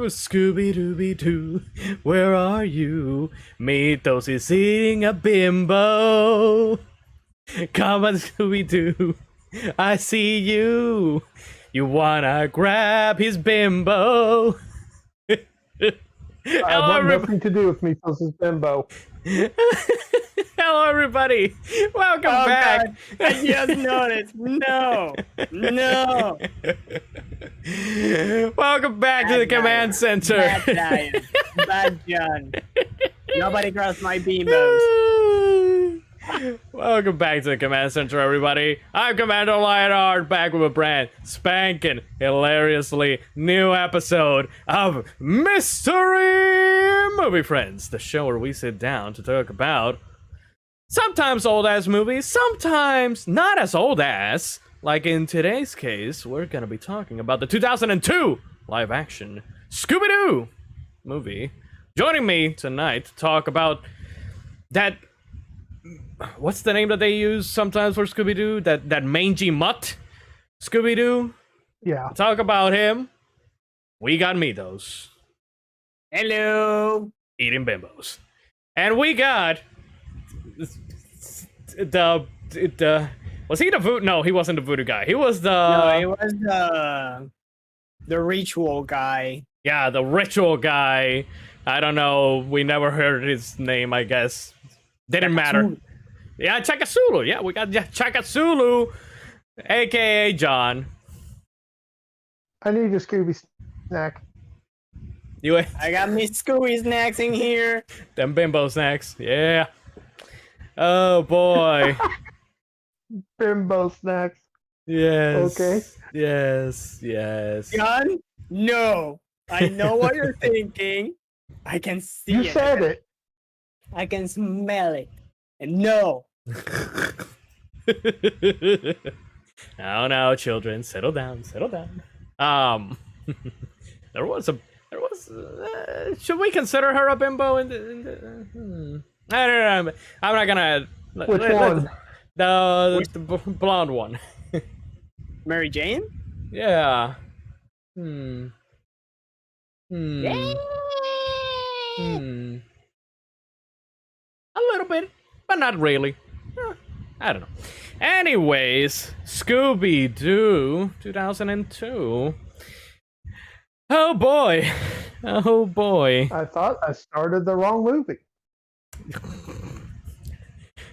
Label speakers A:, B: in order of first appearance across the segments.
A: Scooby-Dooby-Doo, where are you? Mythos is eating a bimbo. Come on, Scooby-Doo, I see you. You wanna grab his bimbo.
B: I want nothing to do with Mythos' bimbo.
A: Hello, everybody. Welcome back.
C: God. I just noticed. No.
A: Welcome back to the command center.
C: Bad Lion. Bad John. Nobody crossed my bimbos.
A: Welcome back to the command center, everybody. I'm Commander Lionheart, back with a brand spanking, hilariously new episode of Mystery Movie Friends, the show where we sit down to talk about sometimes old-ass movies, sometimes not as old-ass. Like in today's case, we're gonna be talking about the 2002 live-action Scooby-Doo movie. Joining me tonight to talk about that... What's the name that they use sometimes for Scooby-Doo? That mangy mutt? Scooby-Doo?
B: Yeah.
A: Talk about him. We got Mythos.
C: Hello.
A: Eating bimbos. And we got... The was he the voodoo? No, he wasn't the voodoo guy. He was the...
C: No, it was the ritual guy.
A: Yeah, the ritual guy. I don't know. We never heard his name, I guess. Didn't matter. Yeah, Chakasulu. Yeah, we got Chakasulu, a.k.a. John.
B: I need a Scooby snack.
C: I got me Scooby snacks in here.
A: Them bimbo snacks. Yeah. Oh, boy.
B: Bimbo snacks.
A: Yes.
B: Okay.
A: Yes.
C: John? No. I know what you're thinking. I can see
B: You
C: it.
B: said it.
C: I can smell it. And no.
A: No, children, settle down. There was. Should we consider her a bimbo? I don't know. I'm not gonna.
B: Which one?
A: The blonde one.
C: Mary Jane?
A: Yeah. A little bit, but not really. I don't know. Anyways, Scooby-Doo 2002. Oh boy.
B: I thought I started the wrong movie.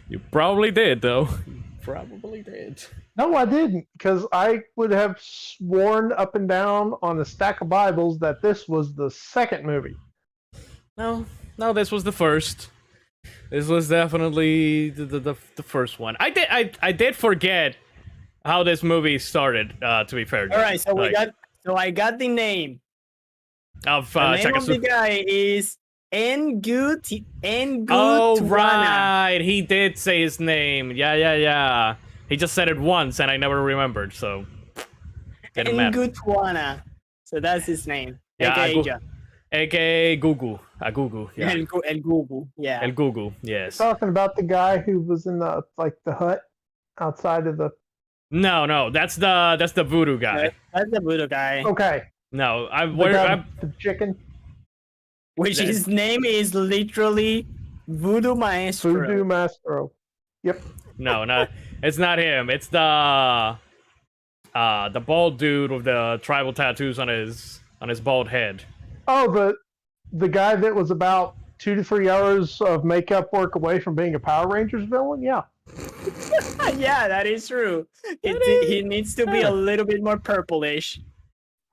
A: You probably did, though. You probably did.
B: No, I didn't, because I would have sworn up and down on a stack of Bibles that this was the second movie.
A: No, this was the first. This was definitely the first one. I did forget how this movie started. To be fair.
C: All right, so I got the name.
A: Of
C: The name of the guy is Ngutuana.
A: Oh right, he did say his name. Yeah. He just said it once, and I never remembered. So didn't matter.
C: Ngutuana. So that's his name.
A: Yeah, AKA Gugu. Gugu. Yeah.
C: El Gugu. Yeah.
A: El Gugu. Yes.
B: Talking about the guy who was in the hut outside of the...
A: No, that's the voodoo guy.
C: That's the voodoo guy.
B: Okay.
A: No,
B: The chicken.
C: Which his name is literally Voodoo Maestro.
B: Voodoo Maestro. Yep.
A: No, it's not him. It's the bald dude with the tribal tattoos on his bald head.
B: Oh, the guy that was about 2 to 3 hours of makeup work away from being a Power Rangers villain? Yeah.
C: Yeah, that is true. He needs to be a little bit more purplish.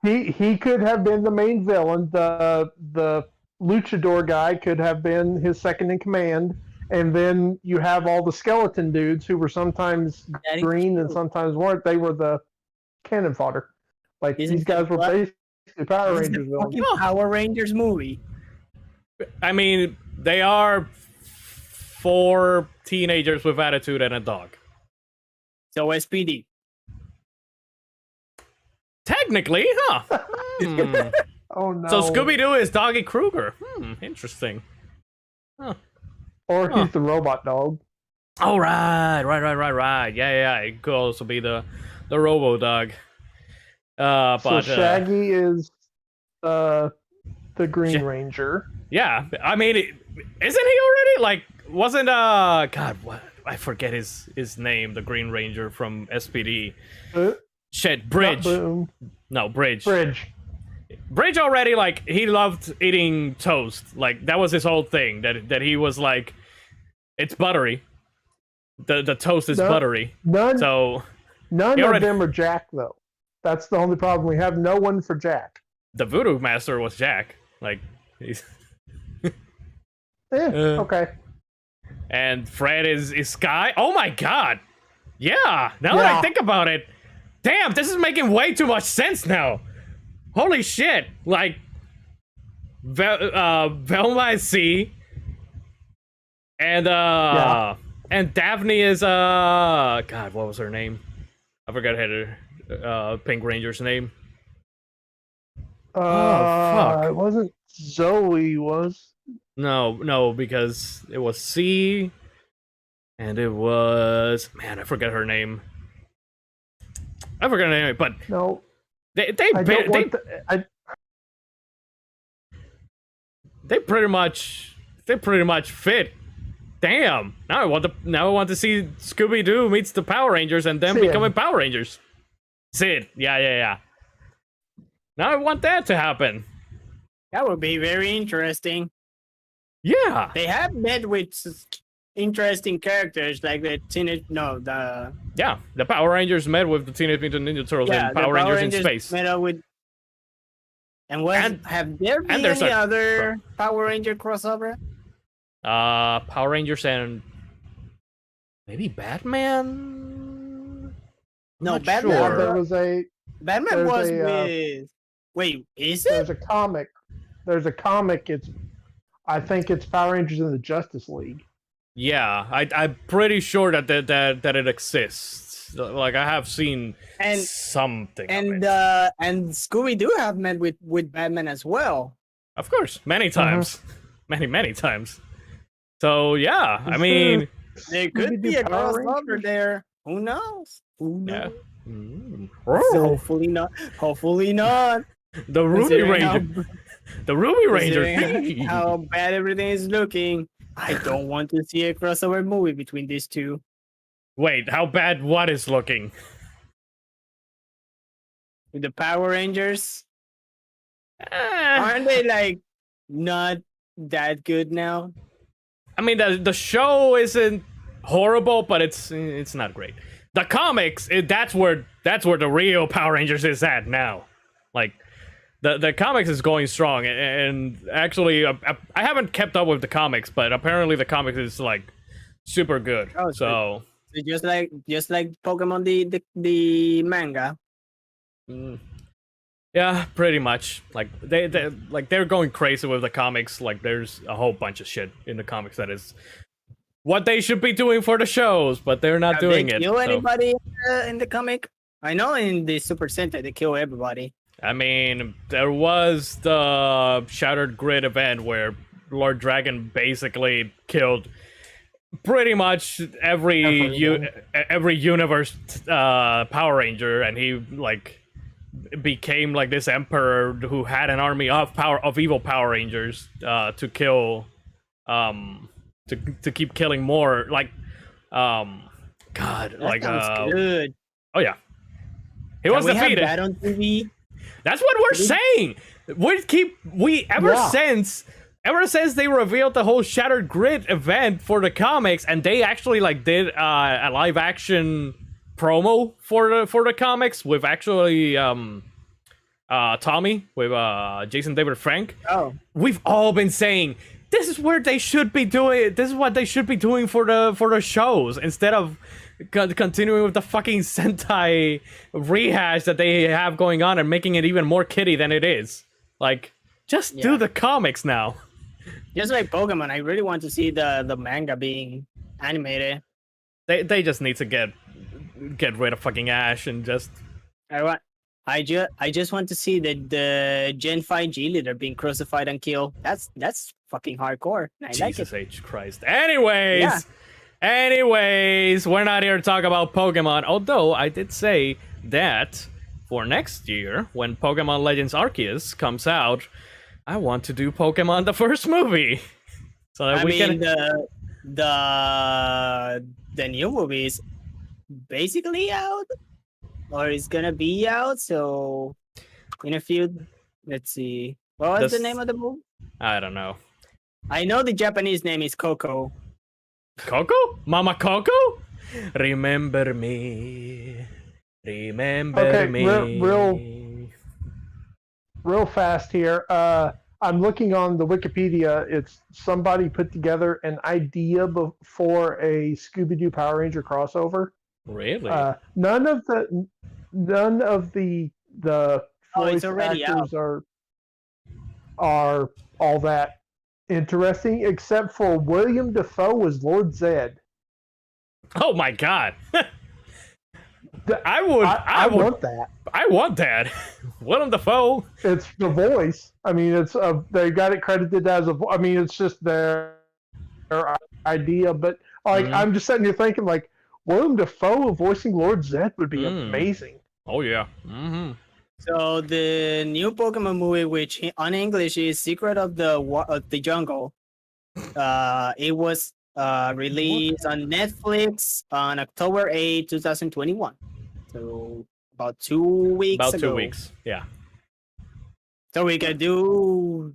B: He could have been the main villain. The luchador guy could have been his second in command. And then you have all the skeleton dudes who were sometimes green and sometimes weren't. They were the cannon fodder. Like, these guys were basically Power Rangers villains.
C: Power Rangers movie.
A: I mean, they are 4 teenagers with attitude and a dog.
C: So SPD.
A: Technically, huh?
B: Oh no.
A: So Scooby-Doo is Doggy Kruger. Interesting. Huh.
B: Or he's the robot dog.
A: Oh, right. Yeah. It could also be the Robo Dog.
B: So Shaggy is the Green Ranger.
A: Yeah, I mean, isn't he already like? Wasn't God, what? I forget his name. The Green Ranger from SPD. Shit, Bridge.
B: Boom.
A: No, Bridge.
B: Bridge
A: Already, like, he loved eating toast. Like, that was his whole thing. That he was like, it's buttery. The toast is buttery.
B: None
A: So
B: of them are Jack, though. That's the only problem we have. No one for Jack.
A: The Voodoo Master was Jack. Like, he's
B: Okay.
A: And Fred is Sky. Oh my god! Yeah. Now that I think about it, damn, this is making way too much sense now. Holy shit! Like, Velma is C, and and Daphne is God, what was her name? I forgot her Pink Ranger's name. Fuck!
B: It wasn't Zoe, was?
A: No, because it was C, and it was, man, I forget her name. I forgot her name, but
B: no,
A: they pretty much fit. Damn! Now I want to see Scooby-Doo meets the Power Rangers and then becoming Power Rangers. Sid, yeah. Now I want that to happen.
C: That would be very interesting.
A: Yeah.
C: They have met with interesting characters like the
A: the Power Rangers met with the Teenage Mutant Ninja Turtles and Power Rangers in space.
C: Met up with, have there been any other Power Ranger crossover?
A: Power Rangers and maybe Batman.
C: No, Batman.
B: Sure. There was a
C: Batman was with. Wait, is it?
B: There's a comic. I think it's Power Rangers in the Justice League.
A: Yeah, I'm pretty sure that it exists. Like, I have seen something.
C: And Scooby-Doo have met with Batman as well.
A: Of course, many times, many times. So yeah, I mean,
C: there could be a crossover there. Who knows?
A: Yeah.
C: Hopefully not.
A: The Ruby Ranger. The Ruby Ranger.
C: How bad everything is looking. I don't want to see a crossover movie between these two.
A: Wait, how bad what is looking?
C: With the Power Rangers? Aren't they, like, not that good now?
A: I mean, the show isn't horrible, but it's not great. The comics, that's where the real Power Rangers is at now. Like, the comics is going strong, and actually, I haven't kept up with the comics, but apparently the comics is like super good.
C: Oh, so just like Pokemon the manga.
A: Yeah, pretty much. Like they're going crazy with the comics. Like, there's a whole bunch of shit in the comics that is what they should be doing for the shows, but they're not doing it.
C: Kill anybody in the comic? I know in the Super Sentai they kill everybody.
A: I mean, there was the Shattered Grid event where Lord Dragon basically killed pretty much every universe Power Ranger, and he like became like this emperor who had an army of evil Power Rangers to kill to keep killing more, like God,
C: that
A: like
C: sounds good.
A: Oh yeah, he was defeated.
C: Have that on TV?
A: That's what we're saying. Ever since they revealed the whole Shattered Grid event for the comics, and they actually like did a live action promo for the comics with actually Tommy with Jason David Frank.
C: Oh,
A: we've all been saying this is where they should be doing. This is what they should be doing for the shows instead of continuing with the fucking Sentai rehash that they have going on and making it even more kiddie than it is. Like, just do the comics now.
C: Just like Pokemon, I really want to see the manga being animated.
A: They just need to get rid of fucking Ash and just.
C: I just want to see the Gen 5 G leader being crucified and killed. That's fucking hardcore.
A: Jesus H Christ. Anyways, we're not here to talk about Pokemon, although I did say that for next year, when Pokemon Legends Arceus comes out, I want to do Pokemon the first movie, so that
C: I
A: we
C: mean,
A: can.
C: the new movie is basically out, or is gonna be out. So in a few, let's see, what was the name of the movie?
A: I don't know.
C: I know the Japanese name is Coco.
A: Coco? Mama Coco? Remember me. Remember
B: Okay,
A: me.
B: real fast here. I'm looking on the Wikipedia. It's somebody put together an idea for a Scooby-Doo Power Ranger crossover.
A: Really?
B: None of the voice
C: already
B: actors are all that interesting, except for William Dafoe as Lord Zed.
A: Oh my god. I
B: want that.
A: I want that. Willem Dafoe.
B: It's the voice. I mean, it's they got it credited as a. I mean, it's just their idea. But like, I'm just sitting here thinking, like, Willem Dafoe voicing Lord Zed would be amazing.
A: Oh yeah.
C: So the new Pokemon movie, which on English is Secret of the Jungle, it was released on Netflix on October 8, 2021. So about 2 weeks
A: About
C: ago.
A: 2 weeks. Yeah.
C: So we could do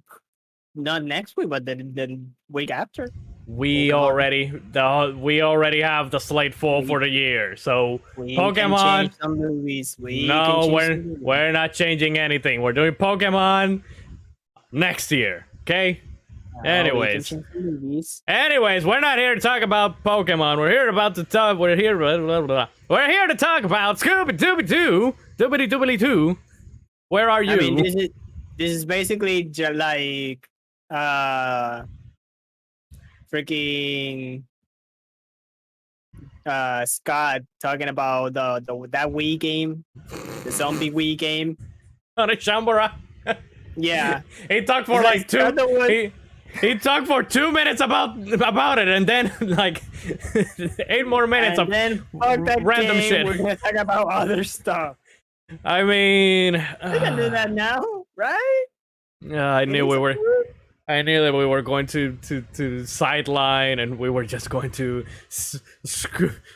C: not next week, but the week after.
A: We already have the slate full for the year. So
C: We
A: Pokemon.
C: can change some movies.
A: We're not changing anything. We're doing Pokemon next year. Okay. Anyways, we're not here to talk about Pokemon. We're here to talk about Scooby-Doo, Doobity-Doobity-Doo. Where are you?
C: I mean, this is basically like freaking Scott talking about that Wii game, the zombie Wii game.
A: On a Shambara.
C: Yeah,
A: he talked for like two. He talked for 2 minutes about it, and then like 8 more minutes
C: and then fuck that
A: random
C: game.
A: shit.
C: We're gonna talk about other stuff.
A: I mean,
C: We can do that now, right?
A: I knew we were going to sideline, and we were just going to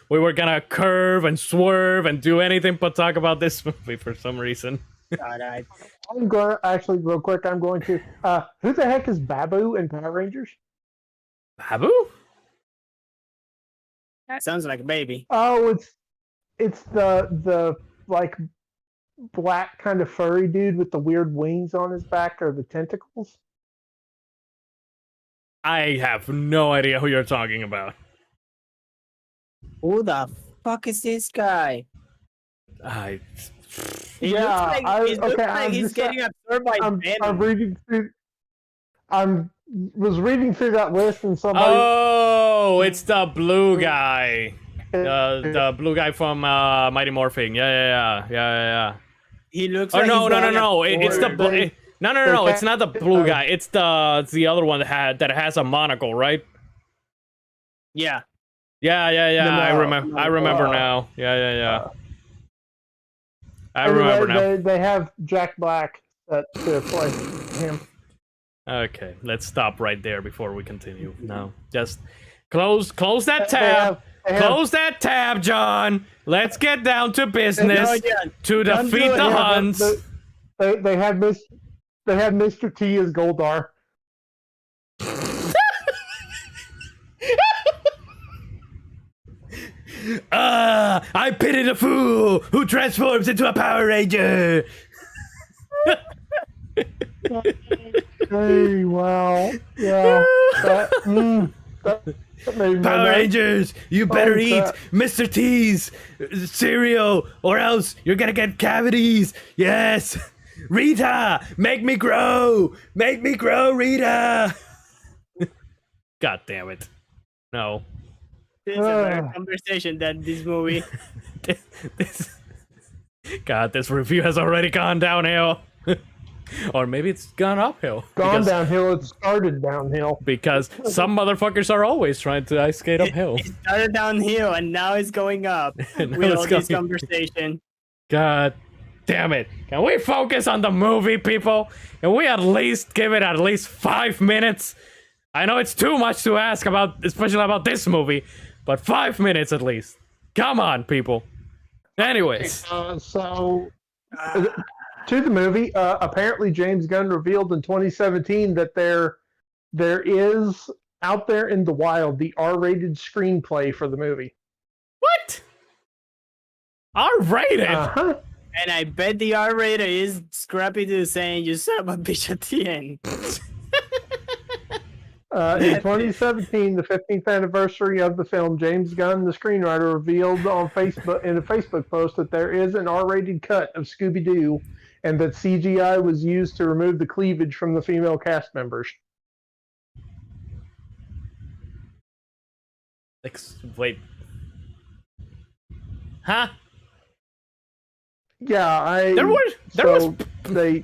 A: we were gonna curve and swerve and do anything but talk about this movie for some reason.
C: God,
B: I'm going actually real quick. I'm going to. Who the heck is Babu in Power Rangers?
A: Babu?
C: that sounds like a baby.
B: Oh, it's the like black kind of furry dude with the weird wings on his back, or the tentacles.
A: I have no idea who you're talking about.
C: Who the fuck is this guy? He looks like he's getting absorbed by Venom.
B: Was reading through that list, and somebody.
A: Oh, it's the blue guy. The blue guy from Mighty Morphin. Yeah.
C: He looks.
A: Oh
C: like
A: no!
C: he's
A: It's the blue. No! It's not the blue guy. It's the other one that has a monocle, right?
C: Yeah.
A: Yeah. I remember now. Yeah. I remember now.
B: They have Jack Black to play him.
A: Okay, let's stop right there before we continue. No, just close that tab. Close that tab, John. Let's get down to business to defeat the Huns.
B: They had Mr. T as Goldar.
A: I pity the fool who transforms into a Power Ranger.
B: Hey, wow. Yeah. That
A: Power Rangers, you better eat Mr. T's cereal or else you're gonna get cavities. Yes. Rita, make me grow, Rita. God damn it. No.
C: This is a better conversation than this movie.
A: this review has already gone downhill. Or maybe it's gone uphill.
B: Downhill, it started downhill.
A: Because some motherfuckers are always trying to ice skate uphill.
C: It started downhill and now it's going up with all this conversation.
A: God damn it. Can we focus on the movie, people? Can we at least give it at least 5 minutes? I know it's too much to ask about, especially about this movie, but 5 minutes at least. Come on, people. Anyways.
B: To the movie, apparently James Gunn revealed in 2017 that there is out there in the wild the R-rated screenplay for the movie.
A: What? R-rated?
B: Uh-huh.
C: And I bet the R-rated is Scrappy-Doo saying "you son of a bitch" at the end.
B: In 2017, the 15th anniversary of the film, James Gunn, the screenwriter, revealed on Facebook in a Facebook post that there is an R-rated cut of Scooby-Doo, and that CGI was used to remove the cleavage from the female cast members.
A: Wait. Huh?
B: Yeah, they.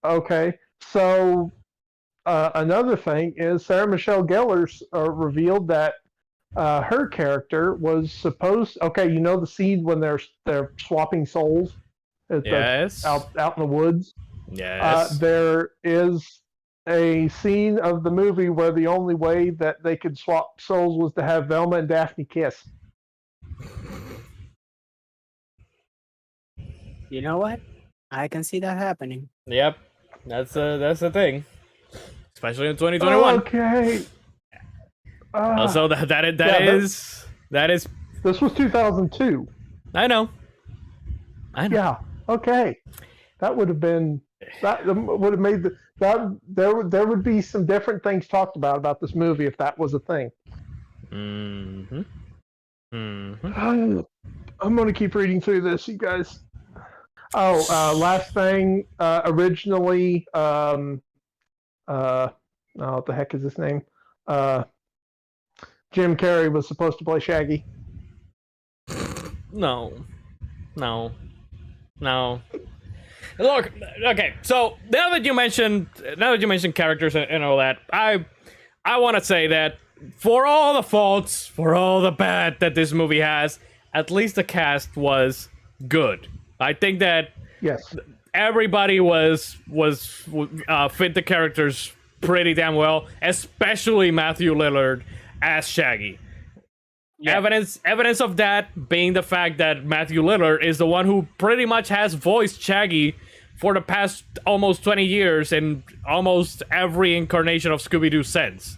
B: Okay. So another thing is Sarah Michelle Gellar revealed that her character was supposed. Okay, you know the scene when they're swapping souls
A: Yes.
B: out in the woods.
A: Yes.
B: There is a scene of the movie where the only way that they could swap souls was to have Velma and Daphne kiss.
C: You know what? I can see that happening.
A: Yep. That's the thing. Especially in 2021.
B: Okay.
A: Also, that is.
B: This was 2002.
A: I know.
B: Yeah. Okay. That would have been. That would have made there would be some different things talked about this movie if that was a thing.
A: Mm-hmm. Mm-hmm.
B: I'm going to keep reading through this, you guys. Last thing. Originally, what the heck is his name? Jim Carrey was supposed to play Shaggy.
A: No. Look, okay. So now that you mentioned characters and all that, I want to say that for all the faults, for all the bad that this movie has, at least the cast was good. I think that
B: Yes.
A: everybody fit the characters pretty damn well, especially Matthew Lillard as Shaggy. Yeah. Evidence of that being the fact that Matthew Lillard is the one who pretty much has voiced Shaggy for the past almost 20 years in almost every incarnation of Scooby-Doo since.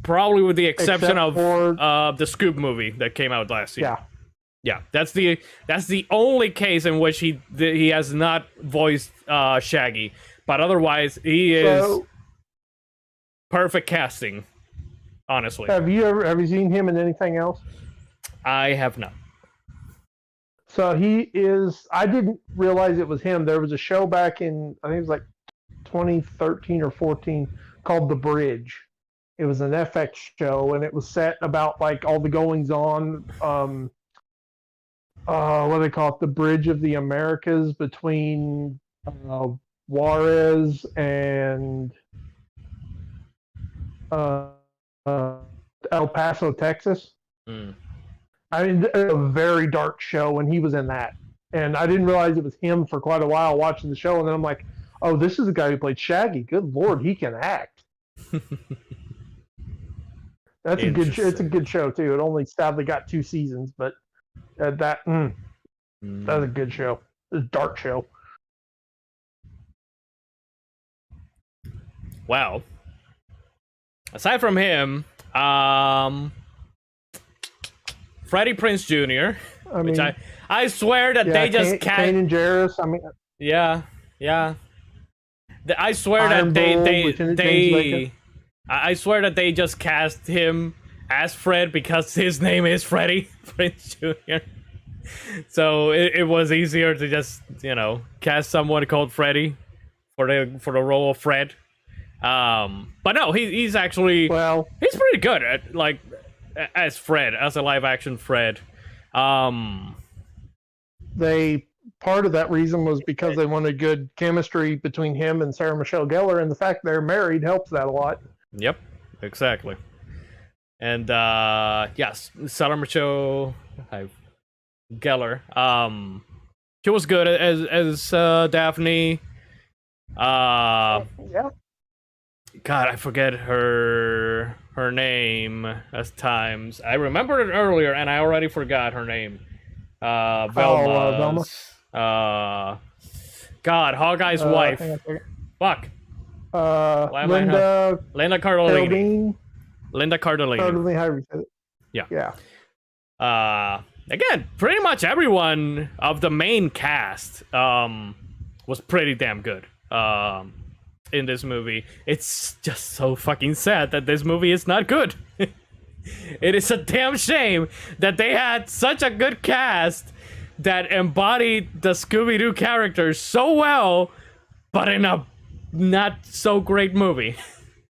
A: Probably with the exception of the Scoob movie that came out last year.
B: Yeah.
A: Yeah, that's the only case in which he has not voiced Shaggy, but otherwise he is perfect casting. Honestly,
B: have you seen him in anything else?
A: I have not.
B: So he is. I didn't realize it was him. There was a show back in I think it was like 2013 or 14 called The Bridge. It was an FX show, and it was set about like all the goings on. What do they call it? The Bridge of the Americas between Juarez and El Paso, Texas.
A: Mm.
B: I mean, a very dark show, and he was in that. And I didn't realize it was him for quite a while watching the show, and then I'm like, oh, this is the guy who played Shaggy. Good Lord, he can act. That's a good. It's a good show too. It only sadly got 2 seasons, but that's a good show. It's a dark show.
A: Wow. Aside from him, Freddie Prinze Jr., which I swear that they just can't.
B: Kane and Jarrus. I mean,
A: yeah. I swear
B: Iron
A: that I swear that they just cast him as Fred because his name is Freddie Prinze Jr. So it was easier to just cast someone called Freddie for the role of Fred. But no, he's actually he's pretty good at as Fred, as a live action Fred.
B: Part of that reason was because they wanted good chemistry between him and Sarah Michelle Gellar, and the fact they're married helps that a lot.
A: Yep, exactly. And yes, Sarah Michelle. Geller. She was good as Daphne.
B: Yeah.
A: God, I forget her name at times. I remembered it earlier, and I already forgot her name.
B: Velma.
A: Velma's. God, Hawkeye's wife.
B: Hang on a second.
A: Fuck. Why am I
B: Linda
A: Linda Cardellini.
B: Geraldine.
A: Linda Cardellini.
B: Cardellini, however you say it.
A: Yeah.
B: Yeah.
A: Again, pretty much everyone of the main cast was pretty damn good in this movie. It's just so fucking sad that this movie is not good. It is a damn shame that they had such a good cast that embodied the Scooby-Doo characters so well, but in a not so great movie.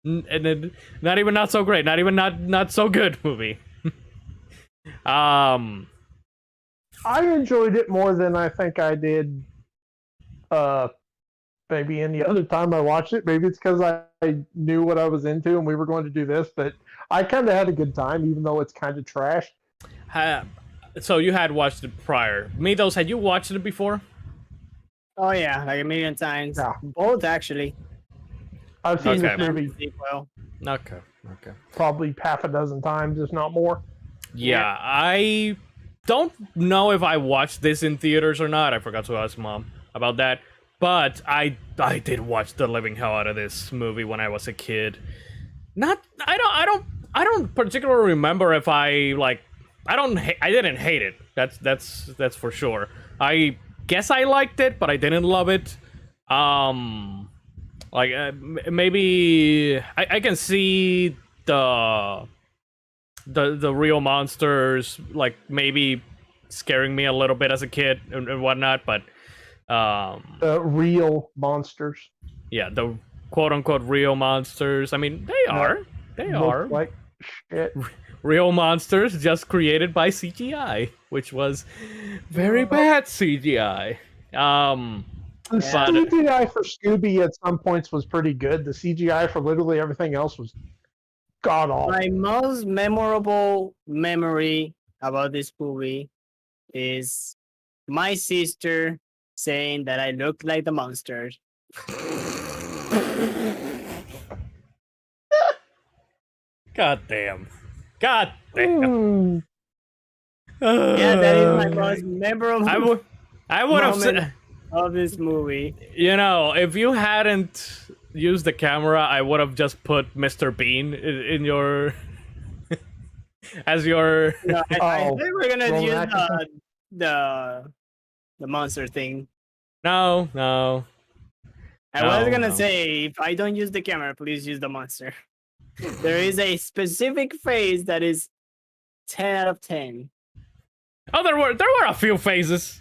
A: And not even not so great, not even not so good movie.
B: I enjoyed it more than I think I did maybe any other time I watched it. Maybe it's because I knew what I was into and we were going to do this, but I kind of had a good time, even though it's kind of trash.
A: So you had watched it prior. Mitos, had you watched it before?
C: Oh yeah, like a million times.
B: Yeah.
C: Both actually.
B: I've seen
A: Okay.
B: this movie
C: Sequel.
A: Okay.
B: probably half a dozen times, if not more.
A: Yeah, I don't know if I watched this in theaters or not. I forgot to ask Mom about that. But I did watch the living hell out of this movie when I was a kid. I don't particularly remember if I like. I didn't hate it. That's for sure. I guess I liked it, but I didn't love it. Maybe I can see the real monsters like maybe scaring me a little bit as a kid and whatnot, but
B: The real monsters.
A: yeah, the quote unquote real monsters. I mean, they are
B: Look like shit.
A: real monsters just created by CGI, which was very bad CGI.
B: The
A: But-
B: CGI for Scooby at some points was pretty good. The CGI for literally everything else was god awful.
C: My most memorable memory about this movie is my sister saying that I looked like the monsters.
A: God damn. God damn.
B: Mm.
C: Yeah, that is my most memorable
A: I would have
C: moment
A: said,
C: of this movie.
A: you know, if you hadn't used the camera, I would have just put Mr. Bean in your as your
C: No, I
B: Oh,
C: think we're gonna
B: Rowan
C: use
B: Atkinson?
C: the monster thing.
A: no.
C: I was gonna
A: No.
C: say, if I don't use the camera, please use the monster. There is a specific phrase that is 10 out of 10.
A: Oh, there were a few phases.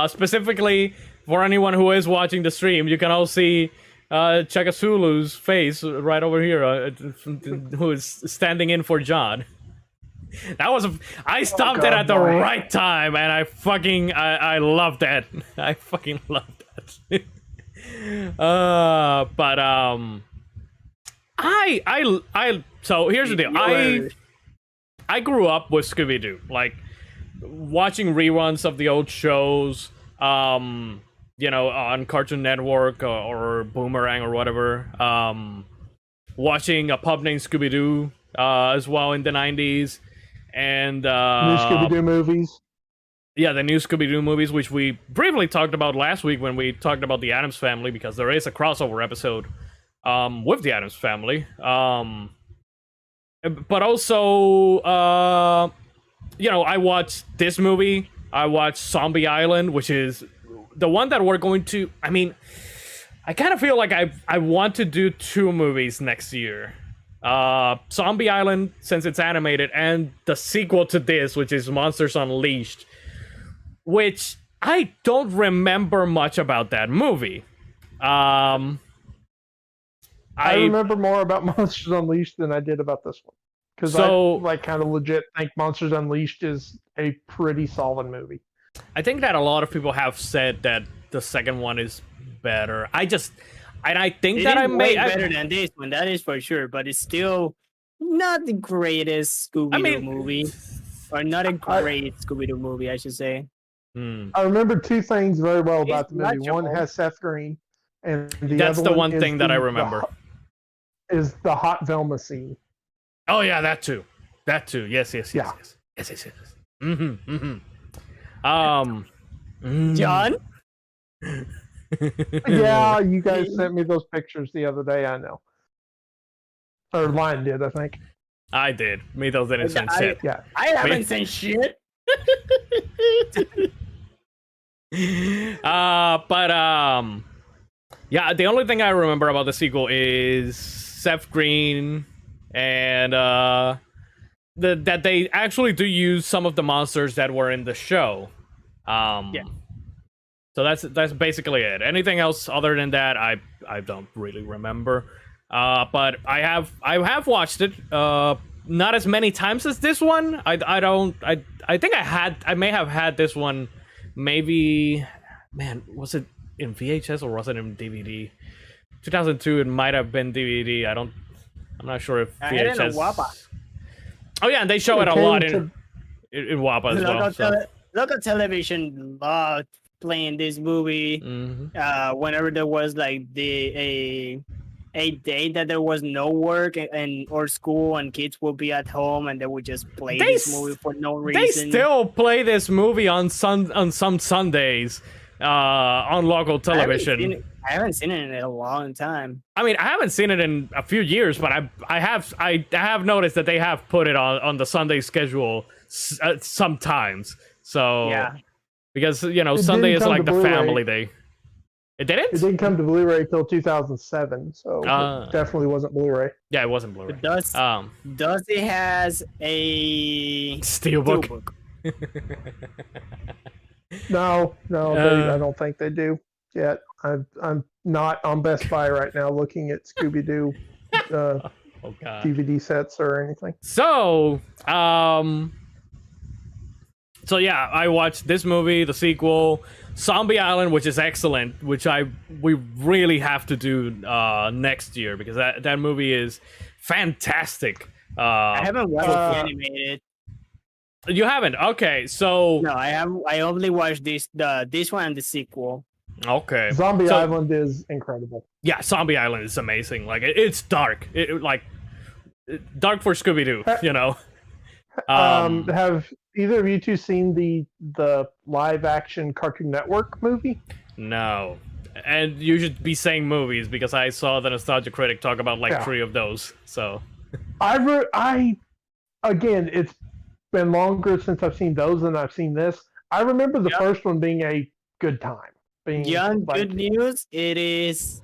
A: Specifically for anyone who is watching the stream, you can all see Chakasulu's face right over here, who is standing in for John. That was I stopped it
B: God,
A: at the
B: boy.
A: right time, and I loved that. I fucking loved that. So here's the deal. I grew up with Scooby-Doo, like watching reruns of the old shows, you know, on Cartoon Network or Boomerang or whatever. Watching a pub named Scooby-Doo as well in the 90s. And
B: New Scooby-Doo movies.
A: yeah, the new Scooby-Doo movies, which we briefly talked about last week when we talked about the Addams Family, because there is a crossover episode with the Addams Family. But also, you know, I watched this movie. I watched Zombie Island, which is the one that we're going to. I mean, I kind of feel like I want to do two movies next year. Zombie Island, since it's animated, and the sequel to this, which is Monsters Unleashed, which I don't remember much about that movie.
B: I remember more about Monsters Unleashed than I did about this one. Because
A: So-
B: I like kind of legit think Monsters Unleashed is a pretty solid movie.
A: I think that a lot of people have said that the second one is better. I think
C: It
A: that
C: is
A: I
C: way
A: may.
C: better than this one, that is for sure, but it's still not the greatest Scooby-Doo movie. or not a great Scooby-Doo movie, I should say.
B: I remember two things very well about
C: It's
B: the movie. One
C: watchable.
B: has Seth Green, and the
A: That's
B: other
A: the one
B: is
A: thing that I remember.
B: Is the hot Velma scene.
A: Oh yeah, that too. That too. Yes.
B: Yeah.
A: Yes. Mm.
C: John?
B: Yeah, you guys sent me those pictures the other day. I know. Or Lion did, I think.
A: I did. Me those didn't send shit.
B: Yeah.
C: I haven't seen shit.
A: Yeah, the only thing I remember about the sequel is Seth Green and that they actually do use some of the monsters that were in the show.
C: Yeah.
A: So that's basically it. Anything else other than that, I don't really remember. But I have watched it. Not as many times as this one. I think I may have had this one. Maybe, man, was it in VHS or was it in DVD? 2002. It might have been DVD. I'm not sure if
C: I had it in
A: VHS.
C: WAPA.
A: Oh yeah, and they show it a lot in WAPA as well. So.
C: Local television loved playing this movie.
A: Mm-hmm.
C: Whenever there was like a day that there was no work and or school and kids would be at home and they would just play this movie for no reason.
A: They still play this movie on some Sundays on local television.
C: I haven't seen it in a long time.
A: I mean, I haven't seen it in a few years, but I have noticed that they have put it on the Sunday schedule sometimes. So
C: Yeah.
A: because Sunday
B: didn't
A: is
B: come
A: like
B: to
A: the
B: Blu-ray.
A: family day. It didn't?
B: It didn't come to Blu-ray till 2007, so it definitely wasn't Bluray.
A: Yeah, it wasn't Blu-ray.
C: Does it has a
A: Steelbook.
B: No, I don't think they do yet. I'm not on Best Buy right now looking at Scooby-Doo
A: Oh god.
B: DVD sets or anything.
A: So, so yeah, I watched this movie, the sequel, Zombie Island, which is excellent, which we really have to do next year because that movie is fantastic.
C: I haven't watched the animated.
A: You haven't? Okay, so
C: No, I have. I only watched this one and the sequel.
A: okay.
B: Zombie Island is incredible.
A: Yeah, Zombie Island is amazing. Like it's dark. Dark for Scooby-Doo, you know.
B: Have either of you two seen the live action Cartoon Network movie?
A: No. And you should be saying movies because I saw the Nostalgia Critic talk about like 3 of those. So
B: Again, it's been longer since I've seen those than I've seen this. I remember the first one being a good time.
C: Good news. It is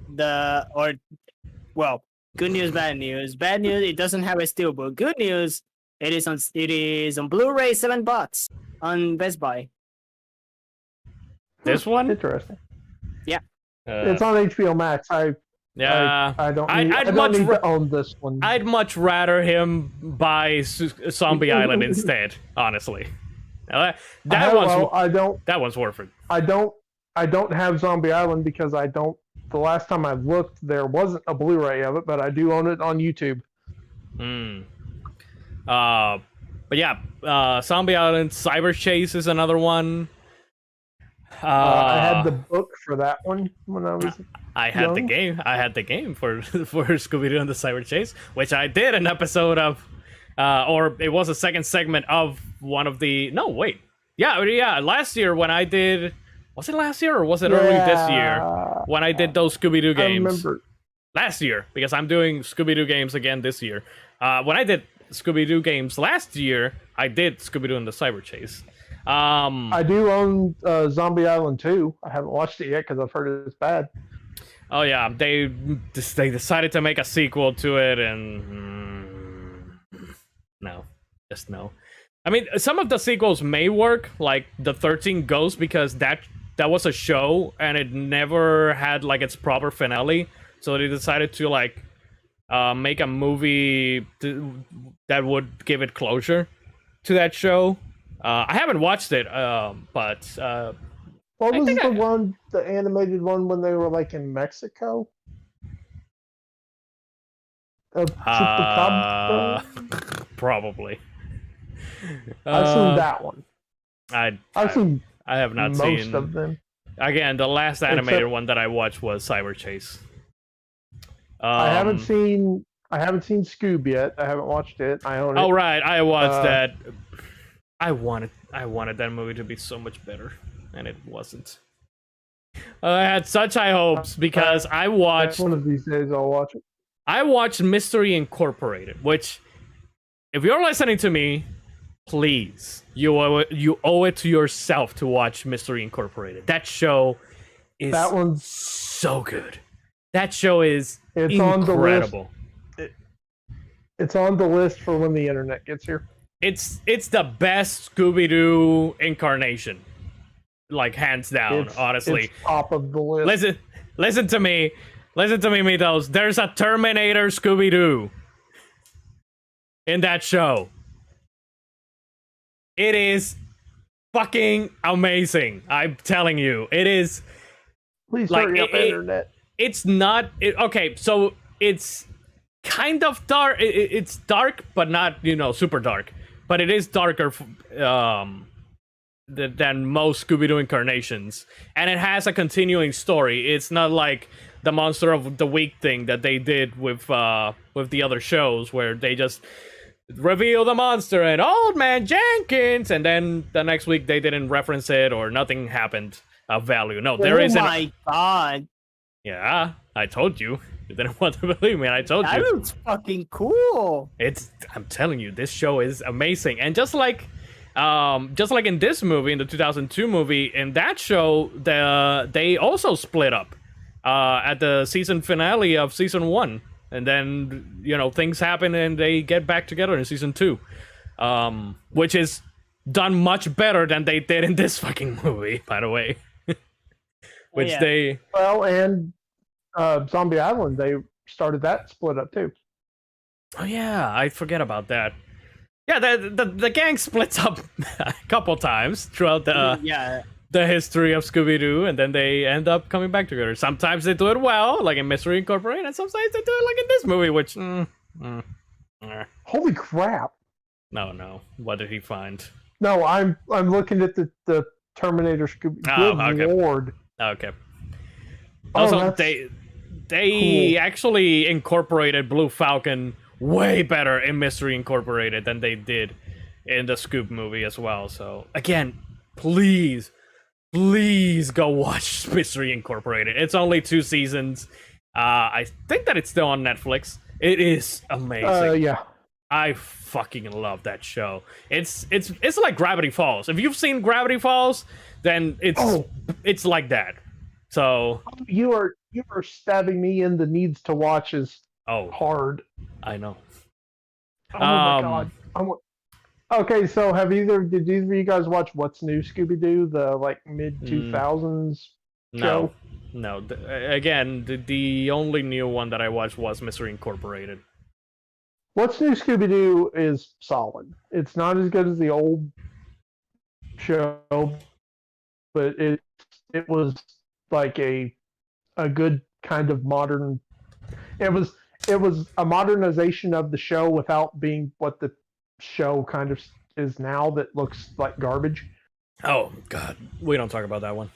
C: good news, bad news. Bad news. It doesn't have a steelbook. Good news. It is on Blu-ray, $7 on Best Buy.
A: This one?
B: Interesting.
C: Yeah.
B: It's on HBO Max. I don't need to own this one.
A: I'd much rather him buy Zombie Island instead, honestly. That one's worth it.
B: I don't have Zombie Island because the last time I looked there wasn't a Blu-ray of it, but I do own it on YouTube.
A: But yeah, Zombie Island, Cyberchase is another one.
B: I had the book for that one when I was.
A: I had the game. I had the game for Scooby-Doo and the Cyberchase, which I did an episode of, or it was a second segment of one of the. No, wait. Yeah. Last year when I did, was it last year or was it early this year when I did those Scooby-Doo games?
B: I remember.
A: Last year because I'm doing Scooby-Doo games again this year. When I did Scooby-Doo games last year, I did Scooby-Doo and the Cyberchase.
B: I do own Zombie Island 2. I haven't watched it yet because I've heard it's bad.
A: Oh yeah, they decided to make a sequel to it, and no. I mean, some of the sequels may work, like the 13 Ghosts, because that was a show and it never had like its proper finale, so they decided to like make a movie that would give it closure to that show. I haven't watched it, but
B: what was the animated one when they were like in Mexico?
A: Probably.
B: I've seen that one. I've seen
A: I have not
B: most
A: seen
B: of them.
A: Again, the last animated one that I watched was Cyberchase.
B: I haven't seen Scoob yet. I haven't watched it. I own it.
A: Oh right, I watched that. I wanted that movie to be so much better, and it wasn't. I had such high hopes because I watched.
B: One of these days, I'll watch it.
A: I watched Mystery Incorporated, which, if you're listening to me, please, you owe it to yourself to watch Mystery Incorporated. That one's so good. That show is incredible.
B: It's on the list for when the internet gets here.
A: It's the best Scooby-Doo incarnation, like hands down. Honestly,
B: it's top of the list.
A: Listen to me, Mitos. There's a Terminator Scooby-Doo in that show. It is fucking amazing. I'm telling you, it is.
B: Please hurry up, internet.
A: It's not okay. So it's kind of dark. It's dark, but not super dark. But it is darker than most Scooby-Doo incarnations, and it has a continuing story. It's not like the Monster of the Week thing that they did with the other shows, where they just reveal the monster and Old Man Jenkins, and then the next week they didn't reference it or nothing happened of value. No, there is.
C: Oh my god!
A: Yeah, I told you. You didn't want to believe me. I told you.
C: That looks fucking cool.
A: I'm telling you, this show is amazing. And just like in this movie, in the 2002 movie, in that show, they also split up at the season finale of season 1. And then, things happen and they get back together in season 2. Which is done much better than they did in this fucking movie, by the way.
B: Zombie Island, they started that split up too.
A: Oh yeah, I forget about that. Yeah, the gang splits up a couple times throughout the history of Scooby-Doo, and then they end up coming back together. Sometimes they do it well, like in Mystery Incorporated, and sometimes they do it like in this movie, which
B: holy crap.
A: No. What did he find?
B: No, I'm looking at the Terminator Scooby.
A: Oh, okay.
B: Lord.
A: Okay. Also, they
B: cool.
A: actually incorporated Blue Falcon way better in Mystery Incorporated than they did in the Scoob movie as well. So again, please go watch Mystery Incorporated. It's only 2 seasons. I think that it's still on Netflix. It is amazing.
B: Yeah.
A: I fucking love that show. It's like Gravity Falls. If you've seen Gravity Falls, then it's like that. So
B: you are stabbing me in the needs to watch is hard.
A: I know.
B: Oh my god. Okay, so did either of you guys watch What's New Scooby-Doo, the mid 2000s show?
A: No. Again, the only new one that I watched was Mystery Incorporated.
B: What's New Scooby-Doo is solid. It's not as good as the old show, but it was like a good kind of modern. It was a modernization of the show without being what the show kind of is now, that looks like garbage.
A: Oh god, we don't talk about that one.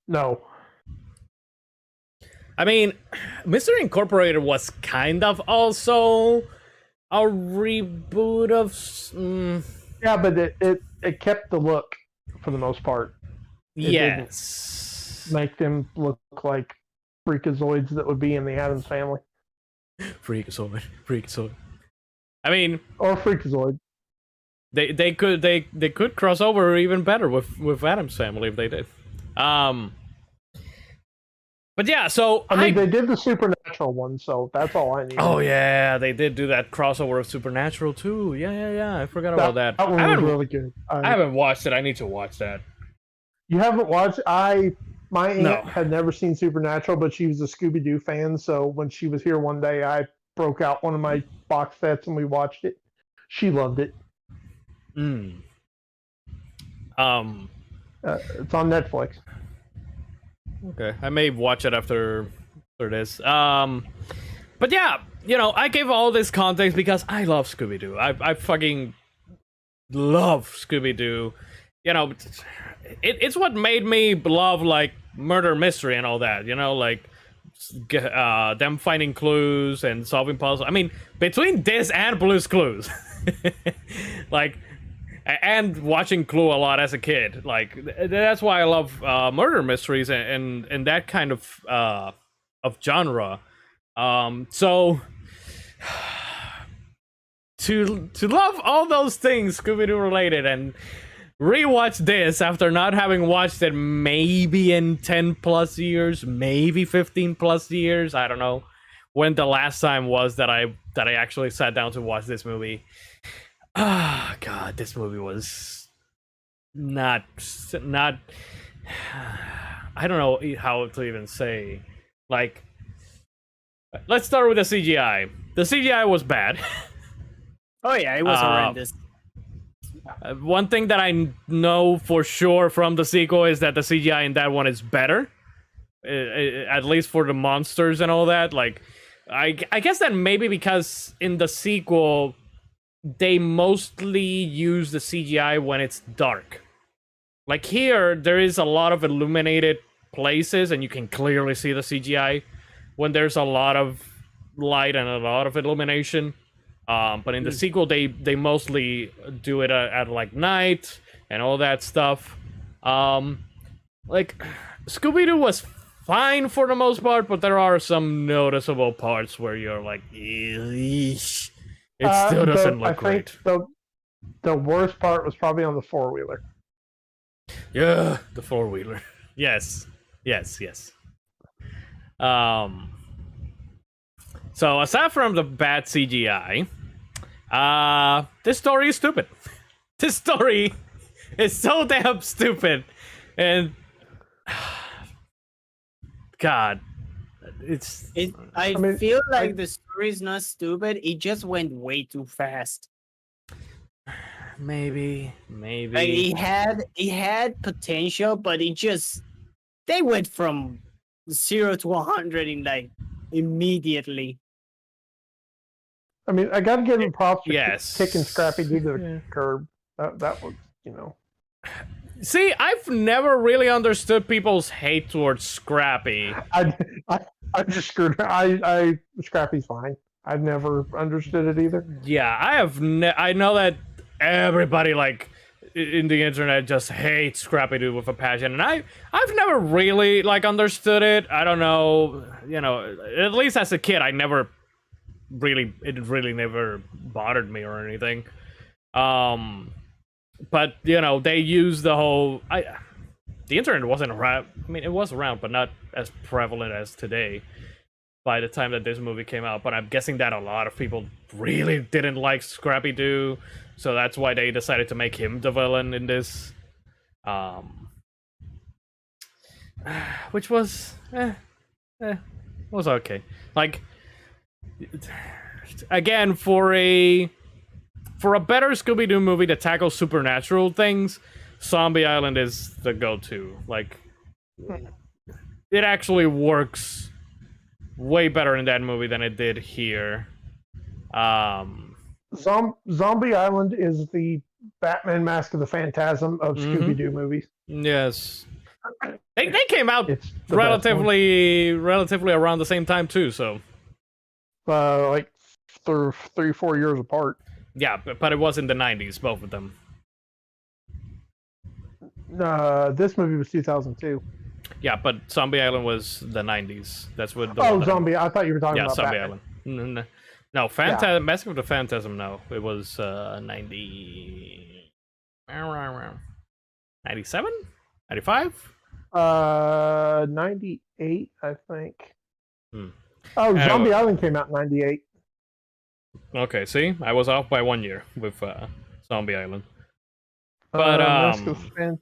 B: No.
A: I mean, Mystery Incorporated was kind of also a reboot of.
B: Yeah, but it kept the look for the most part.
A: Yes.
B: Make them look like freakazoids that would be in the Addams Family.
A: Freakazoid. I mean,
B: or Freakazoid.
A: They could cross over even better with Addams Family if they did. But yeah, so
B: I mean, they did the Supernatural one, so that's all I need.
A: Oh yeah, they did do that crossover of Supernatural too. Yeah. I forgot about that.
B: That one was really good.
A: I haven't watched it. I need to watch that.
B: You haven't watched? My aunt had never seen Supernatural, but she was a Scooby-Doo fan. So when she was here one day, I broke out one of my box sets and we watched it. She loved it.
A: It's
B: on Netflix.
A: Okay, I may watch it after this. But yeah, I gave all this context because I love Scooby-Doo. I fucking love Scooby-Doo. You know, it's what made me love like murder mystery and all that. You know, like them finding clues and solving puzzles. I mean, between this and Blue's Clues, like, and watching Clue a lot as a kid, like that's why I love murder mysteries and that kind of genre. So to love all those things Scooby-Doo related and rewatch this after not having watched it maybe in 10 plus years, maybe 15 plus years, I don't know when the last time was that I actually sat down to watch this movie. Ah, God, this movie was not I don't know how to even say. Like, let's start with the CGI. The CGI was bad.
C: Oh yeah, it was horrendous.
A: One thing that I know for sure from the sequel is that the CGI in that one is better. At least for the monsters and all that. Like, I guess that maybe because in the sequel, they mostly use the CGI when it's dark. Like here, there is a lot of illuminated places and you can clearly see the CGI when there's a lot of light and a lot of illumination. But in the sequel, they mostly do it at like night and all that stuff. Like Scooby-Doo was fine for the most part, but there are some noticeable parts where you're like, eesh. It still doesn't look great.
B: I think the worst part was probably on the four-wheeler.
A: Yeah, the four-wheeler. Yes. So aside from the bad CGI, this story is stupid. This story is so damn stupid, and God,
C: I feel like the story is not stupid. It just went way too fast.
A: Maybe.
C: Like it had potential, but they went from 0 to 100 in like immediately.
B: I mean, I gotta give him props for
A: Yes.
B: kicking Scrappy Doo to the curb. That was, you know.
A: See, I've never really understood people's hate towards Scrappy.
B: I just screwed her. Scrappy's fine. I've never understood it either.
A: Yeah, I know that everybody like in the internet just hates Scrappy Doo with a passion, and I've never really like understood it. I don't know, you know, at least as a kid, it really never bothered me or anything. But you know, they use the whole the internet wasn't around. I mean, it was around, but not as prevalent as today by the time that this movie came out. But I'm guessing that a lot of people really didn't like Scrappy Doo, so that's why they decided to make him the villain in this. Which was was okay. Like, again, for a better Scooby-Doo movie that tackles supernatural things, Zombie Island is the go-to. Like, it actually works way better in that movie than it did here.
B: Zombie Island is the Batman Mask of the Phantasm of Scooby-Doo movies.
A: Yes. They came out
B: It's the
A: relatively around the same time too, so
B: like 3-4 years apart.
A: yeah, but it was in the 90s, both of them.
B: This movie was 2002.
A: Yeah, but Zombie Island was the 90s. That's what.
B: Zombie! I thought you were talking about
A: Zombie
B: Batman.
A: Island. No, Mask of the Phantasm. No, it was 90. 97? 95?
B: 98, I think.
A: Anyway.
B: Zombie Island came out in 98.
A: Okay, see, I was off by 1 year with Zombie Island. But
B: Mask of the Phantasm.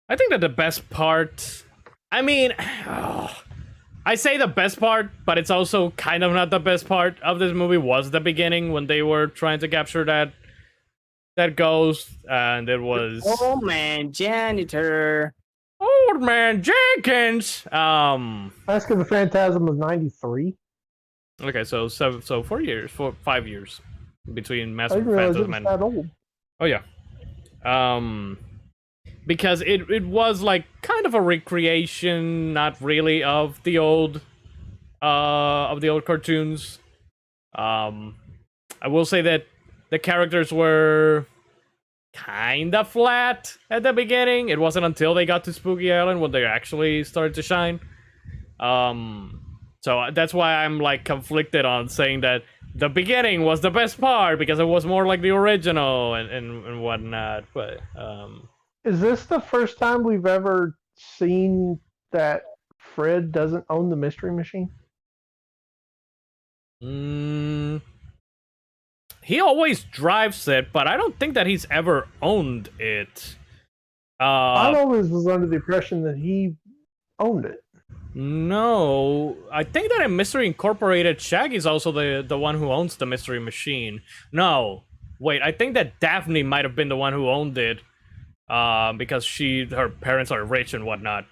A: I think that the best part. I mean, I say the best part, but it's also kind of not the best part of this movie was the beginning when they were trying to capture that ghost, and it was
C: Old Man Janitor.
A: Old Man Jenkins.
B: Mask of the Phantasm was 93.
A: Okay, so 5 years. between
B: I
A: Master
B: didn't realize it
A: Phantasm
B: was
A: and
B: that old.
A: oh yeah, because it was like kind of a recreation, not really of the old cartoons. I will say that the characters were kind of flat at the beginning. It wasn't until they got to Spooky Island when they actually started to shine. So that's why I'm like conflicted on saying that the beginning was the best part because it was more like the original and whatnot. But
B: Is this the first time we've ever seen that Fred doesn't own the Mystery Machine?
A: He always drives it, but I don't think that he's ever owned it.
B: I always was under the impression that he owned it.
A: No, I think that in Mystery Incorporated, Shaggy's also the one who owns the Mystery Machine. No, wait, I think that Daphne might have been the one who owned it, because her parents are rich and whatnot.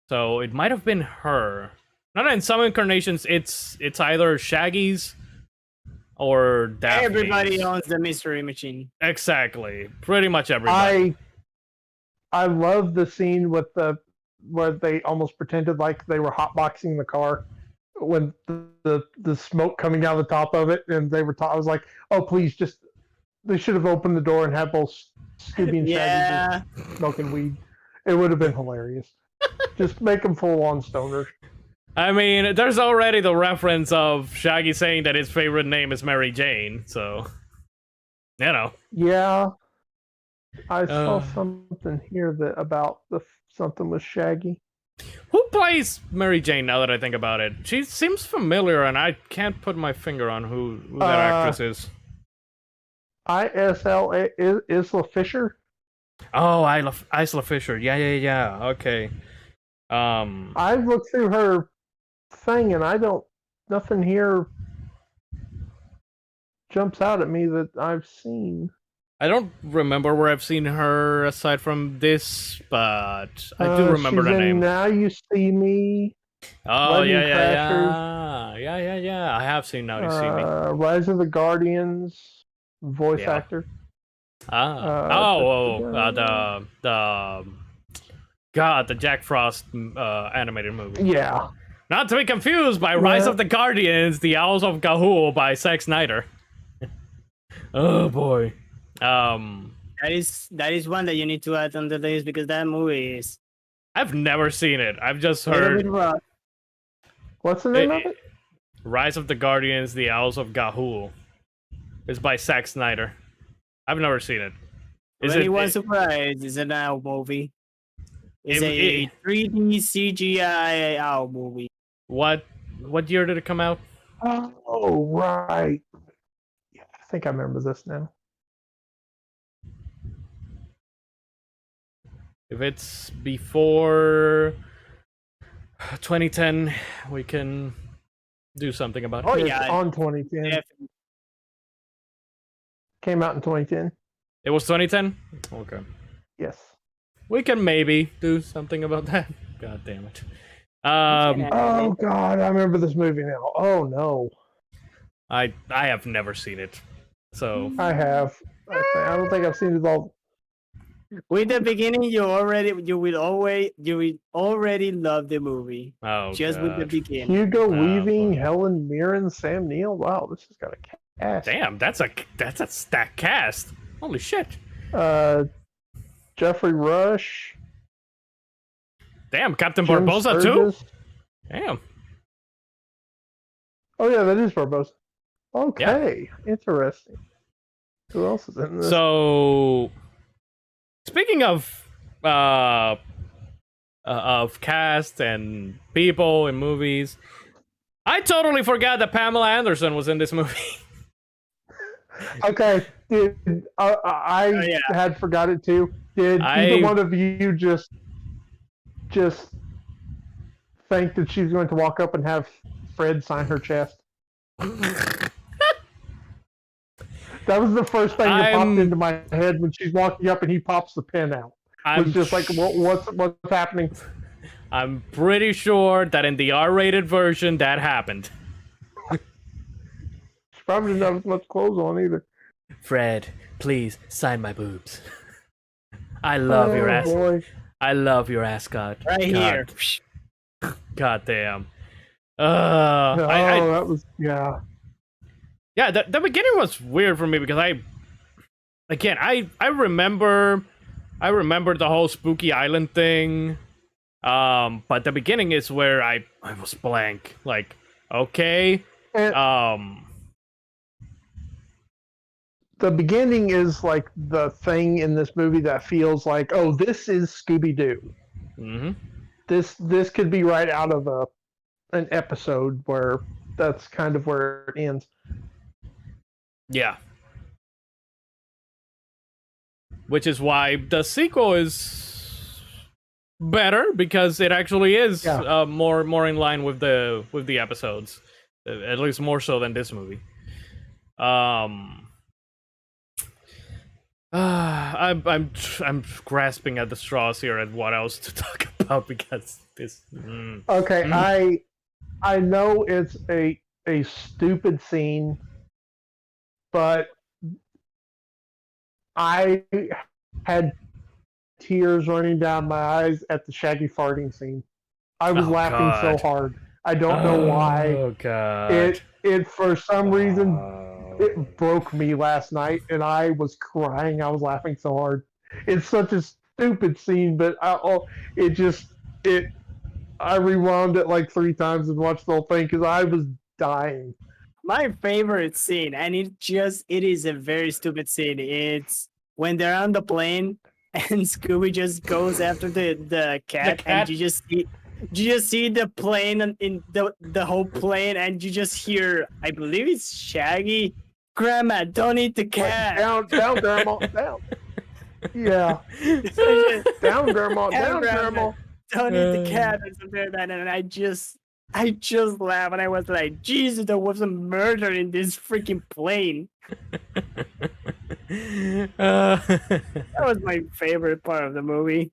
A: So it might have been her. No, in some incarnations, it's either Shaggy's or Daphne's.
C: Everybody owns the Mystery Machine.
A: Exactly, pretty much everybody.
B: I love the scene with where they almost pretended like they were hotboxing the car when the smoke coming out of the top of it, and they were. I was like, oh please, they should have opened the door and had both Scooby and Shaggy just smoking weed. It would have been hilarious. Just make them full on stoners.
A: I mean, there's already the reference of Shaggy saying that his favorite name is Mary Jane, so you know.
B: Yeah, I saw something here about something with Shaggy.
A: Who plays Mary Jane? Now that I think about it, she seems familiar, and I can't put my finger on who that actress is.
B: Isla Fisher.
A: Oh, Isla Fisher. Yeah. Okay.
B: I looked through her thing, and nothing here jumps out at me that I've seen.
A: I don't remember where I've seen her aside from this, but I do remember
B: she's
A: the
B: in
A: name.
B: Now You See Me.
A: Oh,
B: Wedding
A: yeah. I have seen Now You See Me.
B: Rise of the Guardians, voice actor.
A: The Jack Frost animated movie.
B: Yeah.
A: Not to be confused by Rise of the Guardians, The Owls of Ga'Hoole by Zack Snyder. Oh boy.
C: That is one that you need to add on the list because that movie is.
A: I've never seen it. I've just heard.
B: What's the name of it?
A: Rise of the Guardians, The Owls of Ga'Hoole. It's by Zack Snyder. I've never seen it.
C: Is anyone surprised? It's an owl movie. It's a 3D CGI owl movie.
A: What year did it come out?
B: Oh, right. Yeah, I think I remember this now.
A: If it's before 2010, we can do something about it.
C: Oh,
B: It's
C: yeah.
B: on 2010.
C: Definitely.
B: Came out in 2010.
A: It was 2010? Okay.
B: Yes.
A: We can maybe do something about that. God damn it.
B: Oh God, I remember this movie now. Oh no.
A: I have never seen it. So
B: I have. I don't think I've seen it all.
C: With the beginning, you will already love the movie.
A: Oh,
C: just
A: God.
C: with the beginning.
B: Hugo Weaving,
A: boy.
B: Helen Mirren, Sam Neill. Wow, this has got a cast.
A: Damn, that's a stacked cast. Holy shit.
B: Jeffrey Rush.
A: Damn, Captain
B: Jim
A: Barbosa
B: Sturgis.
A: too? Damn.
B: Oh yeah, that is Barbosa. Okay, interesting. Who else is in this?
A: So, speaking of cast and people in movies, I totally forgot that Pamela Anderson was in this movie.
B: Okay, I had forgot it too. Did either one of you just think that she's going to walk up and have Fred sign her chest? That was the first thing that popped into my head when she's walking up and he pops the pen out. It was just like, what's happening?
A: I'm pretty sure that in the R-rated version that happened.
B: probably didn't have as much clothes on either.
A: Fred, please sign my boobs. I love your ass.
B: Boy.
A: I love your ascot.
C: Right here.
A: God damn.
B: That was
A: yeah. The beginning was weird for me because I remember the whole Spooky Island thing. But the beginning is where I was blank. Like, okay.
B: The beginning is like the thing in this movie that feels like, oh, this is Scooby-Doo.
A: Mm-hmm.
B: This could be right out of an episode where that's kind of where it ends.
A: Yeah. Which is why the sequel is better, because it actually is more in line with the episodes, at least more so than this movie. I'm grasping at the straws here at what else to talk about, because this.
B: Okay, I know it's a stupid scene, but I had tears running down my eyes at the Shaggy farting scene. I was laughing so hard. I don't know why.
A: Oh god!
B: It for some reason it broke me last night, and I was crying. I was laughing so hard. It's such a stupid scene, but I rewound it like 3 times and watched the whole thing because I was dying.
C: My favorite scene, and it is a very stupid scene. It's when they're on the plane and Scooby just goes after the cat, and you just see the plane in the whole plane, and you just hear, I believe it's Shaggy, "Grandma, don't eat the cat."
B: Down, Grandma, down. Yeah. Down, Grandma, down, Grandma.
C: Don't eat the cat or something like that, and I just laughed, and I was like, Jesus, there was a murder in this freaking plane. That was my favorite part of the movie.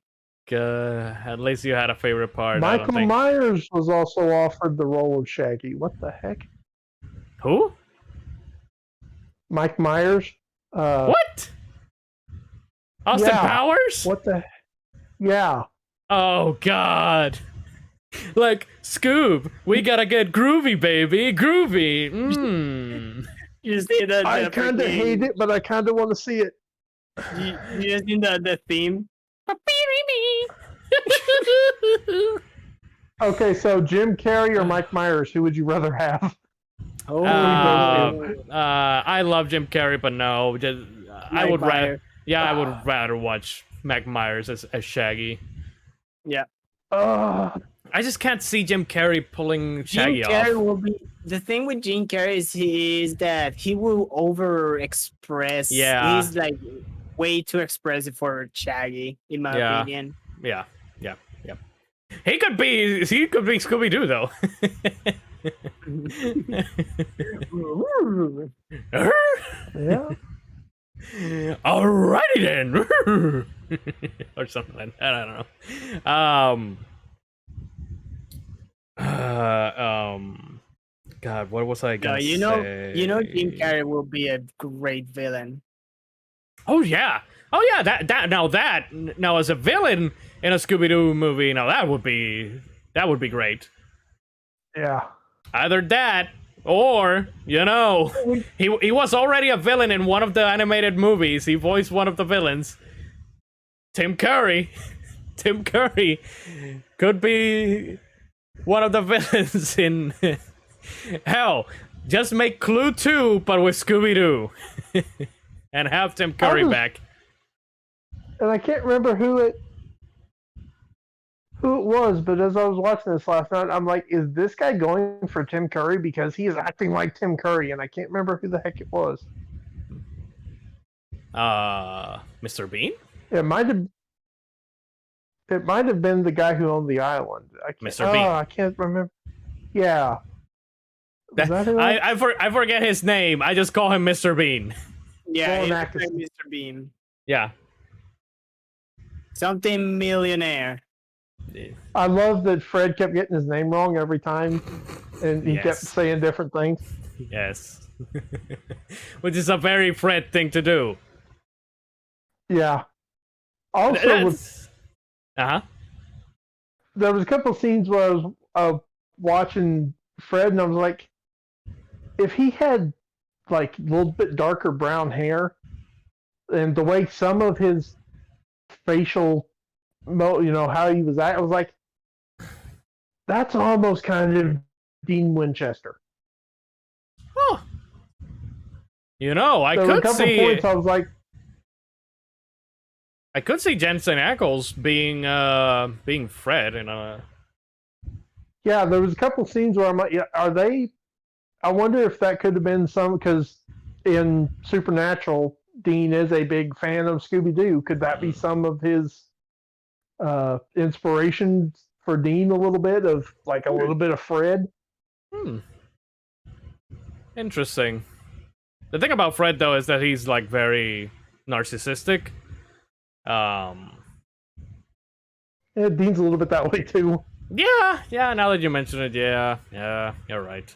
A: At least you had a favorite part.
B: Michael Myers was also offered the role of Shaggy. What the heck?
A: Who?
B: Mike Myers.
A: What? Austin Powers?
B: What the? Yeah.
A: Oh God! Like, Scoob, we gotta get groovy, baby, groovy.
C: You see the
B: I kind of hate it, but I kind of want to see it.
C: You just need the theme.
B: Okay, so Jim Carrey or Mike Myers, who would you rather have?
A: I love Jim Carrey, but no, I would rather. Yeah, I would rather watch Mike Myers as Shaggy.
C: Yeah.
A: I just can't see Jim Carrey pulling Shaggy
C: off. The thing with Jim Carrey is that he will over express.
A: Yeah.
C: He's like way too expressive for Shaggy, in my opinion.
A: Yeah. He could be Scooby-Doo though.
B: Yeah.
A: Alrighty then. Or something like that. I don't know. God, what was I gonna say?
C: You know, Jim Carrey will be a great villain.
A: Oh yeah, that as a villain in a Scooby-Doo movie, that would be great.
B: Yeah.
A: Either that, or he was already a villain in one of the animated movies. He voiced one of the villains. Tim Curry could be one of the villains in. Hell, just make Clue 2, but with Scooby-Doo, and have Tim Curry back.
B: And I can't remember who it was, but as I was watching this last night, I'm like, is this guy going for Tim Curry? Because he is acting like Tim Curry, and I can't remember who the heck it was.
A: Mr. Bean?
B: It might have been the guy who owned the island.
A: Mr. Bean.
B: I can't remember. Yeah.
A: I forget his name. I just call him Mr. Bean.
C: Yeah, Mr. Bean.
A: Yeah.
C: Something millionaire.
B: I love that Fred kept getting his name wrong every time, and he kept saying different things.
A: Yes. Which is a very Fred thing to do.
B: Yeah. Also,
A: Uh-huh.
B: there was a couple of scenes where I was watching Fred, and I was like, if he had like a little bit darker brown hair, and the way some of his facial, how he was at, I was like, that's almost kind of Dean Winchester.
A: Huh. I
B: There were a
A: could
B: couple
A: see.
B: points I was like,
A: I could see Jensen Ackles being Fred in a.
B: yeah, there was a couple scenes where I'm like, yeah, are they? I wonder if that could have been some, because in Supernatural, Dean is a big fan of Scooby-Doo. Could that be some of his inspiration for Dean? A little bit of a little bit of Fred.
A: Interesting. The thing about Fred though is that he's like very narcissistic.
B: Yeah, Dean's a little bit that way too.
A: Yeah. Now that you mention it, yeah, you're right.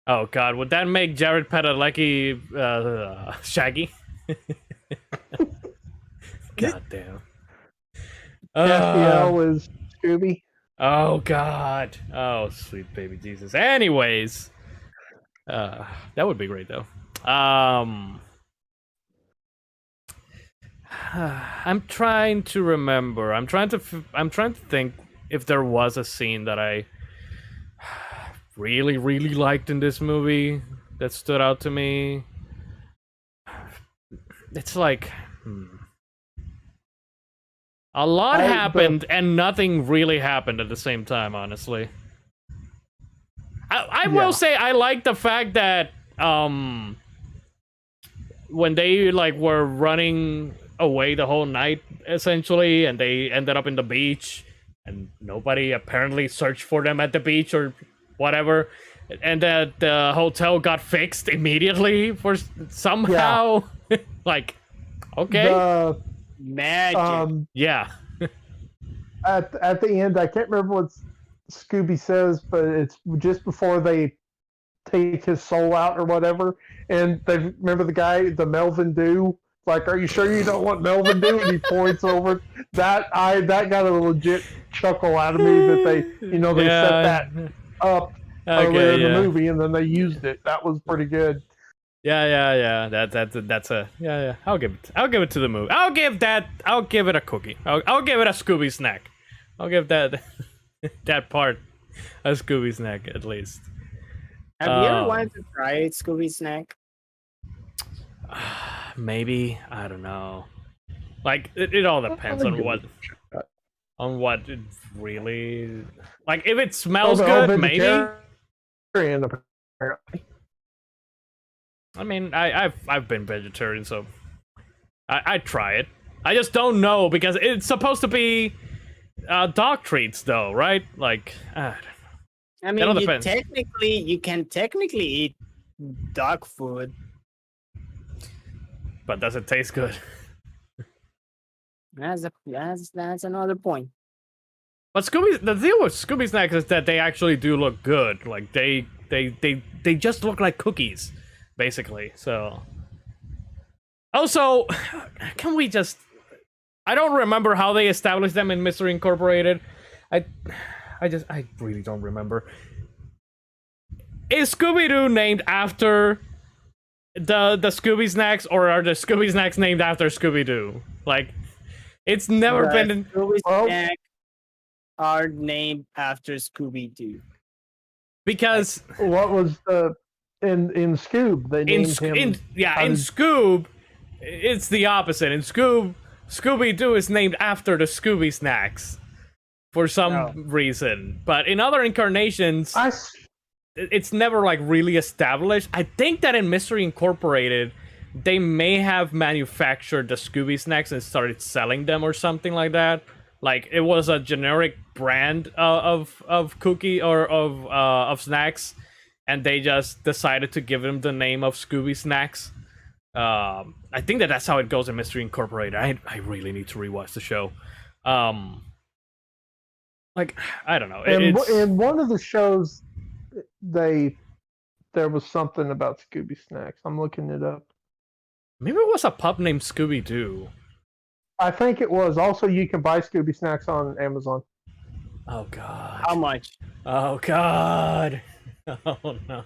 A: Oh God, would that make Jared Padalecki Shaggy? God damn.
B: Raphael is Scooby.
A: Oh God. Oh sweet baby Jesus. Anyways, that would be great though. I'm trying to remember. I'm trying to think if there was a scene that I really, really liked in this movie that stood out to me. It's like a lot happened and nothing really happened at the same time, honestly. I will say I like the fact that when they were running away the whole night essentially, and they ended up in the beach, and nobody apparently searched for them at the beach or whatever, and that the hotel got fixed immediately for somehow. Okay,
B: The
C: Magic.
A: yeah.
B: at the end, I can't remember what Scooby says, but it's just before they take his soul out or whatever, and they remember the Melvin Dew. Like, are you sure you don't want Melvin Dew? And he points over. That got a legit chuckle out of me that they set that up earlier in the movie, and then they used it. That was pretty good.
A: Yeah. That's a yeah. I'll give it to the movie. I'll give it a cookie. I'll give it a Scooby snack. I'll give that that part a Scooby snack at least.
C: Have you ever wanted to try Scooby snack?
A: Maybe, I don't know. It all depends on what it really if it smells good, maybe. I mean, I've been vegetarian, so I'd try it. I just don't know because it's supposed to be dog treats, though, right? I don't know.
C: I mean, you can technically eat dog food,
A: but does it taste good?
C: That's another point.
A: But the deal with Scooby snacks is that they actually do look good. They just look like cookies, basically. So also, can we just? I don't remember how they established them in Mystery Incorporated. I really don't remember. Is Scooby-Doo named after the Scooby snacks, or are the Scooby snacks named after Scooby-Doo? It's never been.
C: Scooby snacks are named after Scooby-Doo.
A: Because
B: what was in Scoob? They named him.
A: In Scoob, it's the opposite. In Scooby-Doo is named after the Scooby snacks for some reason, but in other incarnations, it's never really established. I think that in Mystery Incorporated, they may have manufactured the Scooby snacks and started selling them or something like that. It was a generic brand of cookie or of snacks, and they just decided to give them the name of Scooby snacks. I think that's how it goes in Mystery Incorporated. I really need to rewatch the show. I don't know.
B: In one of the shows, they there was something about Scooby Snacks. I'm looking it up.
A: Maybe it was a pup named Scooby-Doo.
B: I think it was. Also, you can buy Scooby Snacks on Amazon.
A: Oh god.
C: How much?
A: Oh god. Oh no.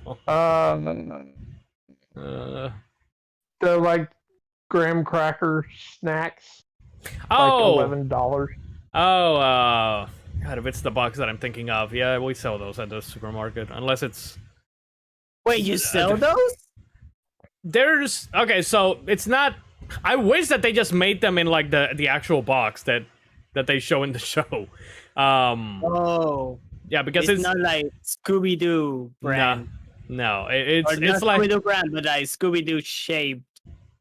B: They're like graham cracker snacks.
A: Oh.
B: Like $11.
A: Oh. God, if it's the box that I'm thinking of, yeah, we sell those at the supermarket. Unless it's.
C: Wait, you sell those?
A: There's okay, so it's not. I wish that they just made them in like the actual box that they show in the show.
C: Oh.
A: Yeah, because
C: it's not like Scooby-Doo brand.
A: No, it's
C: like
A: Scooby-Doo
C: brand, but like Scooby-Doo shaped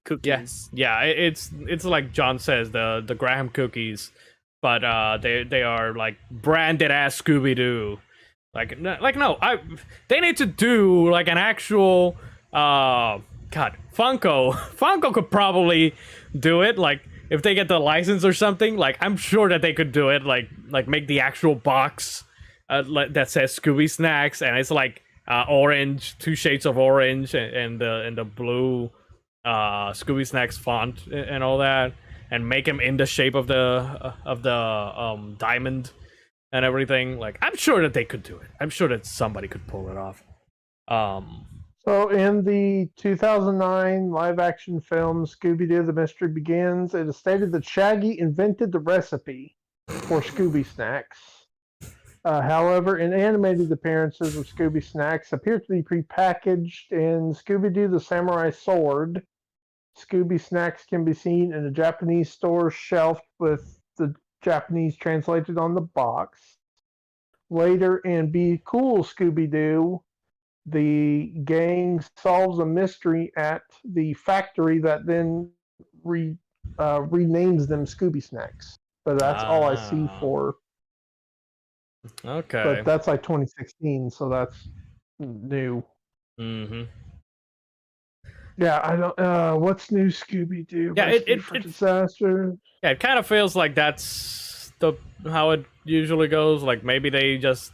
C: cookies.
A: Yeah, it's like John says, the Graham cookies, but they are like branded as Scooby-Doo. They need to do like an actual God, Funko could probably do it. Like if they get the license or something, like I'm sure that they could do it. Like make the actual box that says Scooby Snacks, and it's like orange, 2 shades of orange, and the blue Scooby Snacks font and all that, and make them in the shape of the diamond and everything. Like I'm sure that they could do it. I'm sure that somebody could pull it off.
B: So in the 2009 live-action film Scooby-Doo: The Mystery Begins, it is stated that Shaggy invented the recipe for Scooby Snacks. However, in animated appearances of Scooby Snacks appear to be prepackaged in Scooby-Doo: The Samurai Sword. Scooby Snacks can be seen in a Japanese store shelf with the Japanese translated on the box. Later in Be Cool Scooby-Doo, the gang solves a mystery at the factory that then renames them Scooby Snacks. But that's all I see for.
A: Okay.
B: But that's like 2016, so that's new.
A: Mm-hmm.
B: Yeah, I don't. What's new, Scooby-Doo?
A: Yeah, it
B: disaster.
A: Yeah, it kind of feels like that's how it usually goes. Like maybe they just.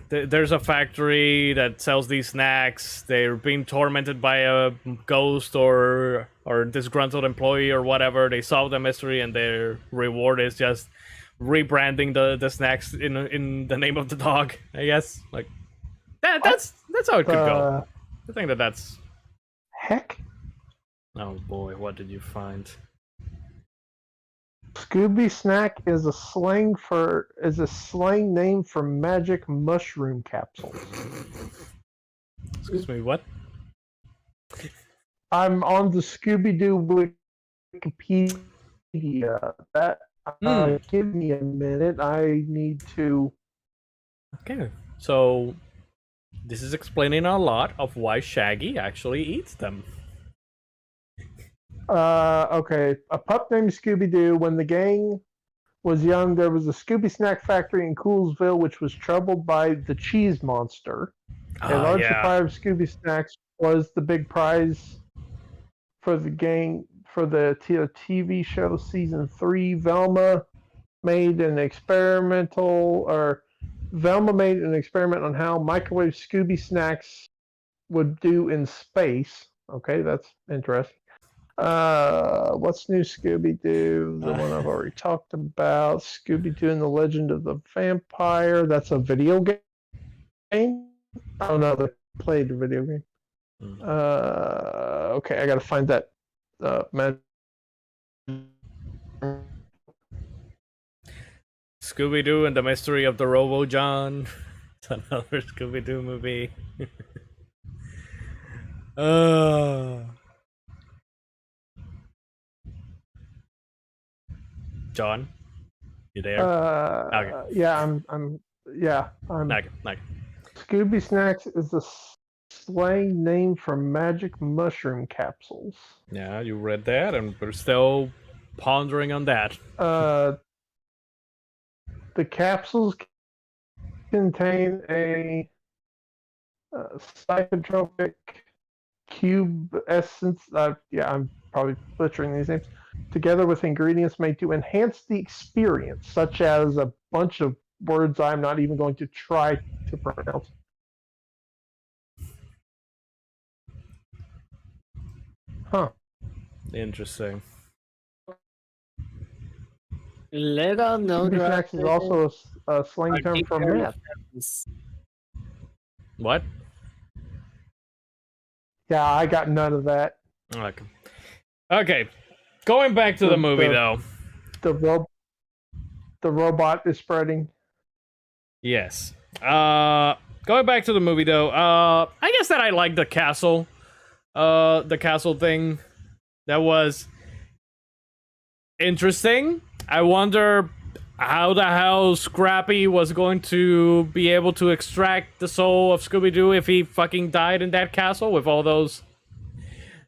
A: There's a factory that sells these snacks. They're being tormented by a ghost or disgruntled employee or whatever. They solve the mystery, and their reward is just rebranding the snacks in the name of the dog. I guess like that's how it could go. I think that's.
B: Heck.
A: Oh boy, what did you find?
B: Scooby Snack is a slang name for magic mushroom capsules.
A: Excuse me, what?
B: I'm on the Scooby-Doo Wikipedia. Give me a minute. I need to.
A: Okay, so this is explaining a lot of why Shaggy actually eats them.
B: Okay. A pup named Scooby-Doo. When the gang was young, there was a Scooby Snack factory in Coolsville, which was troubled by the cheese monster. A large supply of Scooby Snacks was the big prize for the gang for the TV show season 3. Velma made an experiment on how microwave Scooby Snacks would do in space. Okay, that's interesting. What's new, Scooby-Doo? The one I've already talked about. Scooby-Doo and the Legend of the Vampire. That's a video game. Oh no, they played the video game. Okay, I gotta find that.
A: Scooby-Doo and the Mystery of the Robo-John. It's another Scooby-Doo movie. John, you there?
B: Okay. Yeah, I'm.
A: Okay.
B: Scooby Snacks is a slang name for magic mushroom capsules.
A: Yeah, you read that, and we're still pondering on that.
B: The capsules contain a psychotropic cube essence. I'm probably butchering these names. Together with ingredients made to enhance the experience, such as a bunch of words I'm not even going to try to pronounce. Huh.
A: Interesting.
C: Legal no
B: Scooby Snacks is
C: drug.
B: also a slang term for meth.
A: What?
B: Yeah, I got none of that.
A: Okay. Okay. Going back to the movie, though.
B: The robot is spreading.
A: Yes. Going back to the movie, though. I guess that I like the castle. The castle thing. That was interesting. I wonder how the hell Scrappy was going to be able to extract the soul of Scooby-Doo if he fucking died in that castle with all those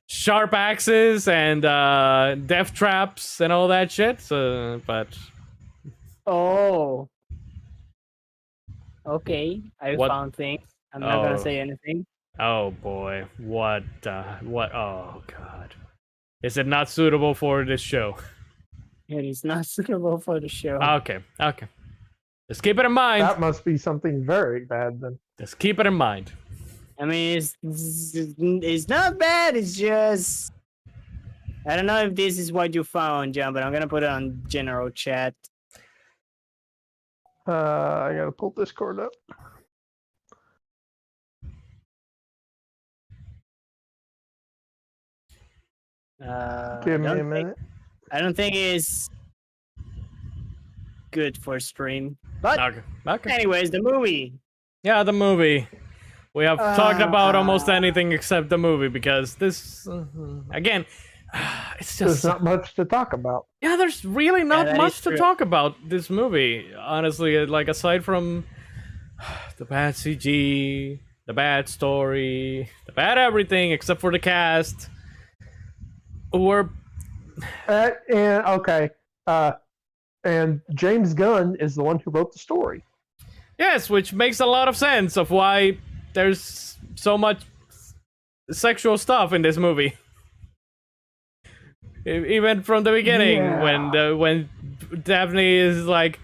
A: sharp axes and death traps and all that shit. But
C: Oh. Okay, I
A: What?
C: found things. I'm not gonna say anything.
A: oh boy, what? Oh god, is it not suitable for this show?
C: It is not suitable for the show.
A: Okay, okay. Just keep it in mind.
B: That must be something very bad then.
A: Just keep it in mind.
C: I mean, it's not bad. It's just I don't know if this is what you found, John, but I'm gonna put it on general chat.
B: I gotta pull Discord up. Give me a minute.
C: I don't think it's good for stream. But
A: Okay. Okay.
C: anyways, the movie.
A: Yeah, the movie. We have talked about almost anything except the movie because this, again, it's
B: There's
A: just
B: not much to talk about.
A: yeah. There's really not
C: that
A: much
C: is
A: to
C: true.
A: talk about this movie, honestly. Like aside from the bad CG, the bad story, the bad everything except for the cast. We're
B: And okay, and James Gunn is the one who wrote the story.
A: yes, which makes a lot of sense of why there's so much sexual stuff in this movie. Even from the beginning,
B: Yeah.
A: when Daphne is like,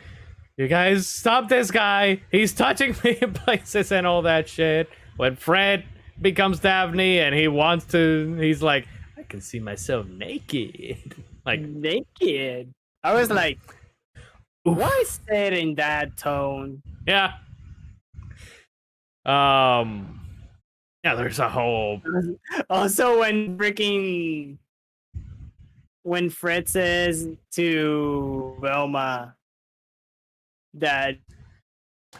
A: "You guys stop this guy! He's touching me in places and all that shit." When Fred becomes Daphne and he's like, "I can see myself naked." Like,
C: Naked. I was like,
A: oof.
C: why say it in that tone?
A: Yeah. Yeah, there's a whole.
C: Also, when Fred says to Velma that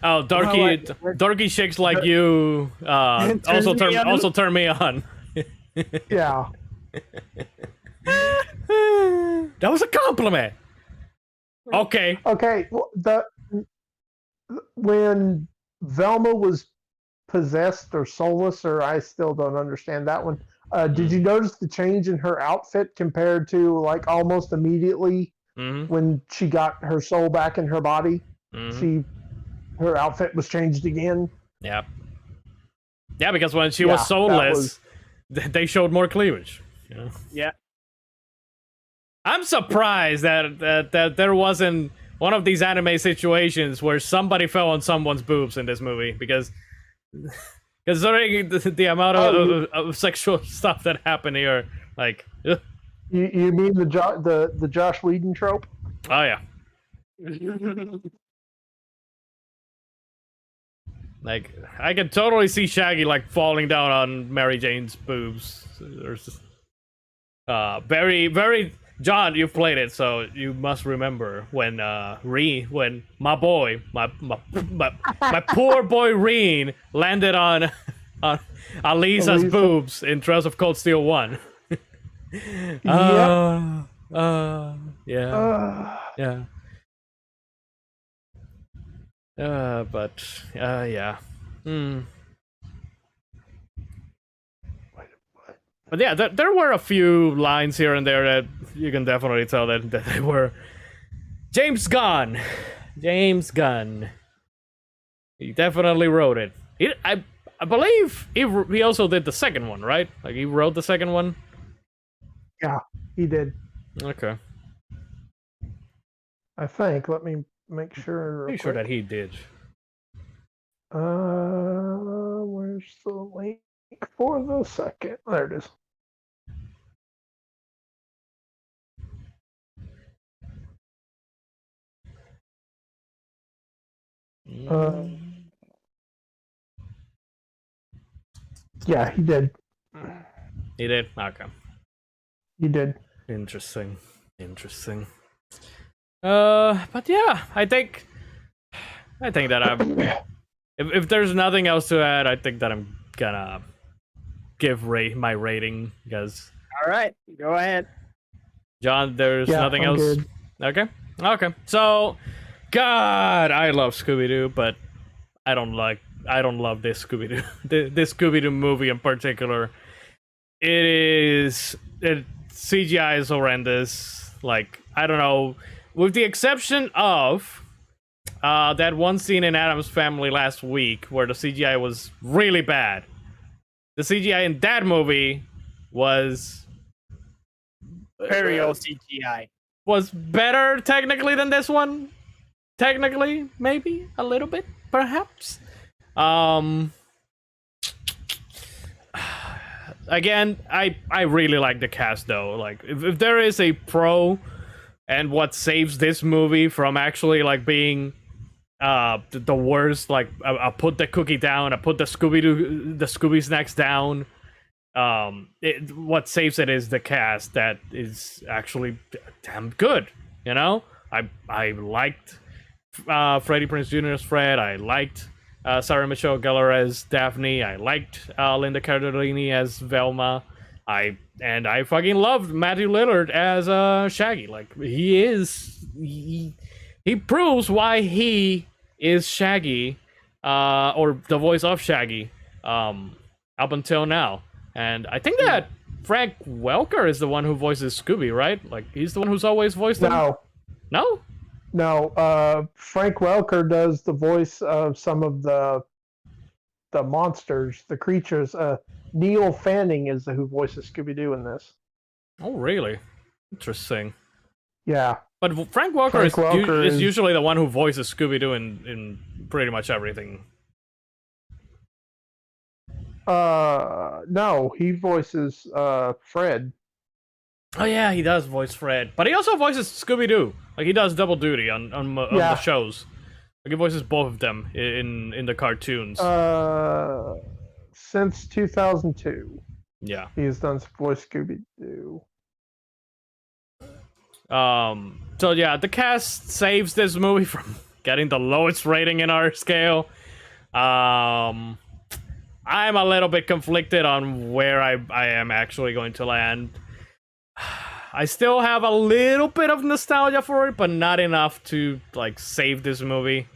A: Oh, dorky chicks like you. Also turn me on.
B: Yeah.
A: That was a compliment. Okay.
B: Okay. Well, when Velma was possessed or soulless, or I still don't understand that one. Did you notice the change in her outfit compared to like almost immediately when she got her soul back in her body? Her outfit was changed again.
A: Yeah. Yeah, because when she was soulless, they showed more cleavage. You know?
C: Yeah.
A: I'm surprised that there wasn't one of these anime situations where somebody fell on someone's boobs in this movie because considering the amount of sexual stuff that happened here, like, ugh.
B: You mean the Josh Whedon trope?
A: Oh yeah, like I can totally see Shaggy like falling down on Mary Jane's boobs. There's very John, you've played it, so you must remember when when my boy, my poor boy Reen landed on Alisa's boobs in Trails of Cold Steel 1. Yeah. Yeah. Yeah. But yeah, there were a few lines here and there that you can definitely tell that they were James Gunn. James Gunn. He definitely wrote it. I believe he also did the second one, right? Like he wrote the second one.
B: Yeah, he did.
A: Okay.
B: I think. Let me make sure.
A: Pretty sure that he did.
B: Where's the link for the second? There it is. Yeah, he did.
A: He did? Okay.
B: He did.
A: Interesting. But yeah, I think that I'm. If there's nothing else to add, I think that I'm gonna give my rating because.
C: All right, go ahead.
A: John, there's
B: Yeah,
A: nothing
B: I'm
A: else.
B: good.
A: Okay. So, God, I love Scooby-Doo, but I don't love this Scooby-Doo. This Scooby-Doo movie in particular. CGI is horrendous. Like, I don't know, with the exception of that one scene in Addams Family last week where the CGI was really bad. The CGI in that movie was
C: Very old CGI.
A: Was better technically than this one. Technically, maybe a little bit, perhaps. Again, I really like the cast though. Like, if there is a pro, and what saves this movie from actually like being the worst, like I put the cookie down, I put the Scooby snacks down. What saves it is the cast that is actually damn good. You know, I liked Freddie Prinze Jr.'s Fred. I liked Sarah Michelle Gellar as Daphne. I liked Linda Cardellini as Velma. I fucking loved Matthew Lillard as Shaggy. Like, he proves why he is Shaggy, or the voice of Shaggy, up until now. And I think that Frank Welker is the one who voices Scooby, right? Like, he's the one who's always voiced him.
B: No. Frank Welker does the voice of some of the monsters, the creatures. Neil Fanning is who voices Scooby-Doo in this.
A: Oh, really? Interesting.
B: Yeah.
A: But Frank Welker is usually the one who voices Scooby-Doo in pretty much everything.
B: No, he voices Fred.
A: Oh yeah, he does voice Fred, but he also voices Scooby-Doo. Like, he does double duty on the shows. Like, he voices both of them in the cartoons.
B: Since 2002.
A: Yeah.
B: He has done voice Scooby-Doo.
A: So yeah, the cast saves this movie from getting the lowest rating in our scale. I'm a little bit conflicted on where I am actually going to land. I still have a little bit of nostalgia for it, but not enough to like save this movie.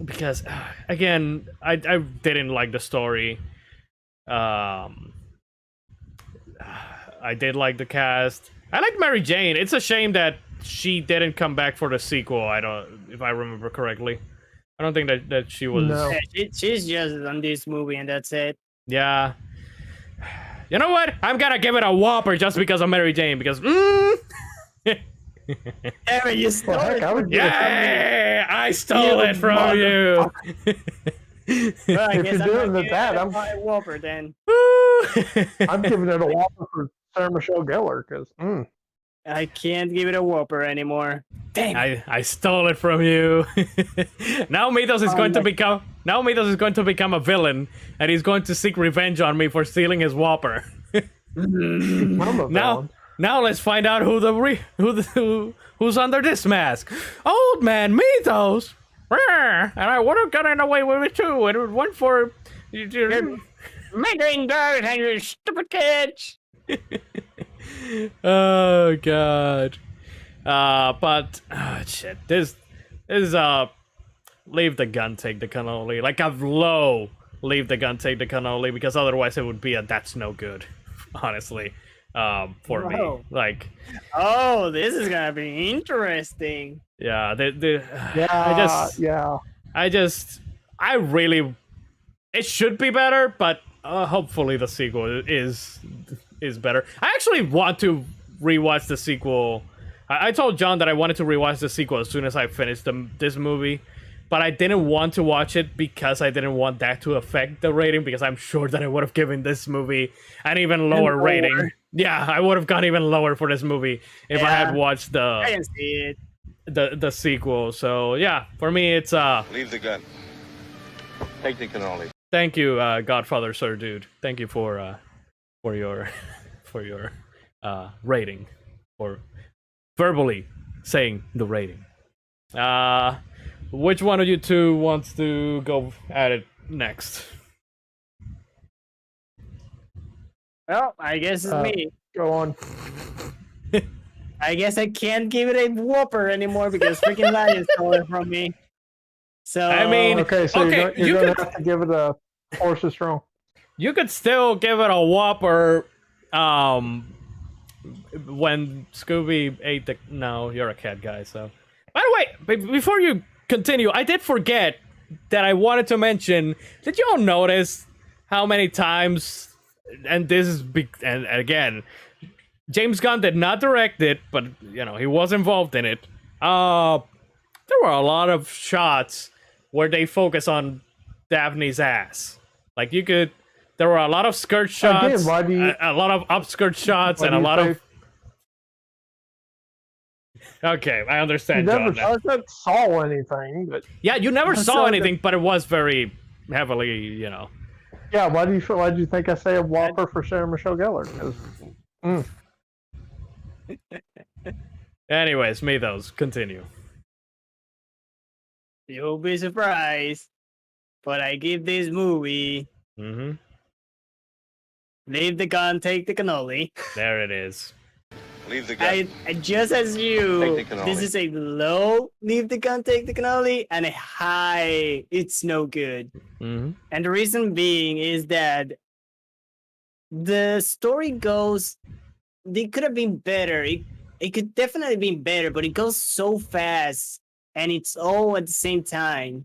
A: Because again, I didn't like the story. I did like the cast. I like Mary Jane. It's a shame that she didn't come back for the sequel. If I remember correctly. I don't think that she was.
B: No.
C: Yeah, she's just on this movie and that's it.
A: Yeah. You know what? I'm gonna give it a Whopper just because of Mary Jane, because
C: Evan, you stole it.
A: Yeah, I stole it from you.
C: Well,
B: If you're doing that, I'm
C: a Whopper then.
B: I'm giving it a Whopper for Sarah Michelle Gellar because
C: I can't give it a Whopper anymore. Dang.
A: I stole it from you. Now Mythos is going to become a villain, and he's going to seek revenge on me for stealing his Whopper. Now let's find out who's under this mask. Old man Mythos. And I would have gotten away with it too. And it went for
C: Making dirt and you stupid kids.
A: Oh god. But shit. This is leave the gun, take the cannoli. Like a low leave the gun, take the cannoli, because otherwise it would be a that's no good. Honestly. For me. Like,
C: oh, this is gonna be interesting.
A: Yeah, it should be better, but hopefully the sequel is better. I actually want to rewatch the sequel. I told John that I wanted to rewatch the sequel as soon as I finished this movie, but I didn't want to watch it because I didn't want that to affect the rating, because I'm sure that I would have given this movie an even lower rating. Yeah, I would have gone even lower for this movie if I had watched
C: I can see it.
A: the sequel. So yeah, for me it's
D: Leave the gun. Take the cannoli.
A: thank you, Godfather Sir Dude. Thank you for your for your rating, or verbally saying the rating. Which one of you two wants to go at it next?
C: Well, I guess it's me.
B: Go on.
C: I guess I can't give it a whopper anymore because freaking Lion stole it from me. So
A: I mean,
B: Okay, so
A: okay,
B: you're
A: you
B: going
A: could
B: to have to give it a horse is strong.
A: you could still give it a whopper. When Scooby ate the no, you're a cat guy. So, by the way, before you continue, I did forget that I wanted to mention. Did you all notice how many times? And this is and again, James Gunn did not direct it, but you know he was involved in it. There were a lot of shots where they focus on Daphne's ass. Like there were a lot of skirt shots,
B: Again, why do you-
A: a lot of upskirt shots,
B: Why
A: and a
B: do you
A: lot
B: say-
A: of. Okay, I
B: You
A: understand,
B: never
A: John.
B: saw anything, but
A: Yeah, you never
C: I
A: saw
C: saw the-
A: anything, but it was very heavily, you know.
B: yeah. Why do you think I say a whopper for Sarah Michelle Gellar? 'Cause-
A: Anyways, Mythos, continue.
C: you'll be surprised, but I give this movie
A: Mm-hmm.
C: leave the gun, take the cannoli.
A: There it is.
D: Leave the gun.
C: I just as you,
D: Take the cannoli.
C: this is a low leave the gun, take the cannoli, and a high it's no good.
A: Mm-hmm.
C: And the reason being is that the story goes, they could have been better. It could definitely be better, but it goes so fast and it's all at the same time.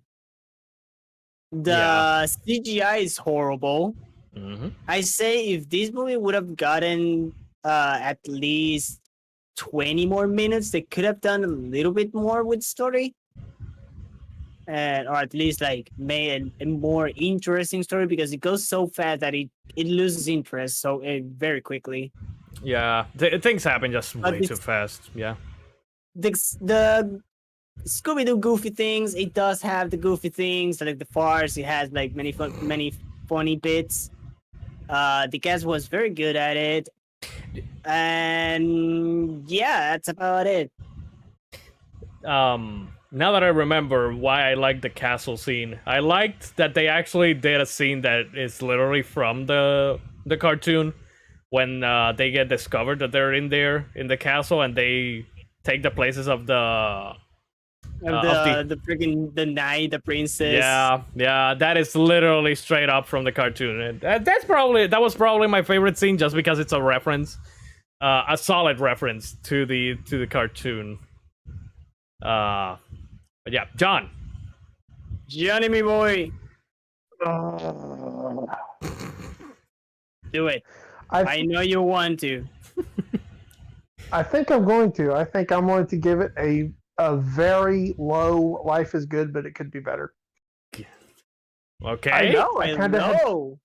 C: The
A: Yeah.
C: CGI is horrible.
A: Mm-hmm.
C: I say if this movie would have gotten at least 20 more minutes, they could have done a little bit more with story. And or at least like made a more interesting story because it goes so fast that it loses interest so very quickly.
A: Yeah, things happen just
C: But
A: way
C: it's-
A: too fast. Yeah.
C: The Scooby-Doo goofy things, it does have the goofy things like the farce. It has like many funny bits. The cast was very good at it, and yeah, that's about it.
A: Now that I remember why I liked the castle scene, I liked that they actually did a scene that is literally from the cartoon when they get discovered that they're in there in the castle and they take the places of the
C: The freaking the knight, the princess.
A: yeah, that is literally straight up from the cartoon. And that was probably my favorite scene just because it's a reference, a solid reference to the cartoon. But yeah, John.
C: Johnny, me boy, do it. I know you want to.
B: I think I'm going to. I think I'm going to give it a very low. Life is good, but it could be better.
A: Okay.
B: I know.
C: I
B: kinda had-
C: know.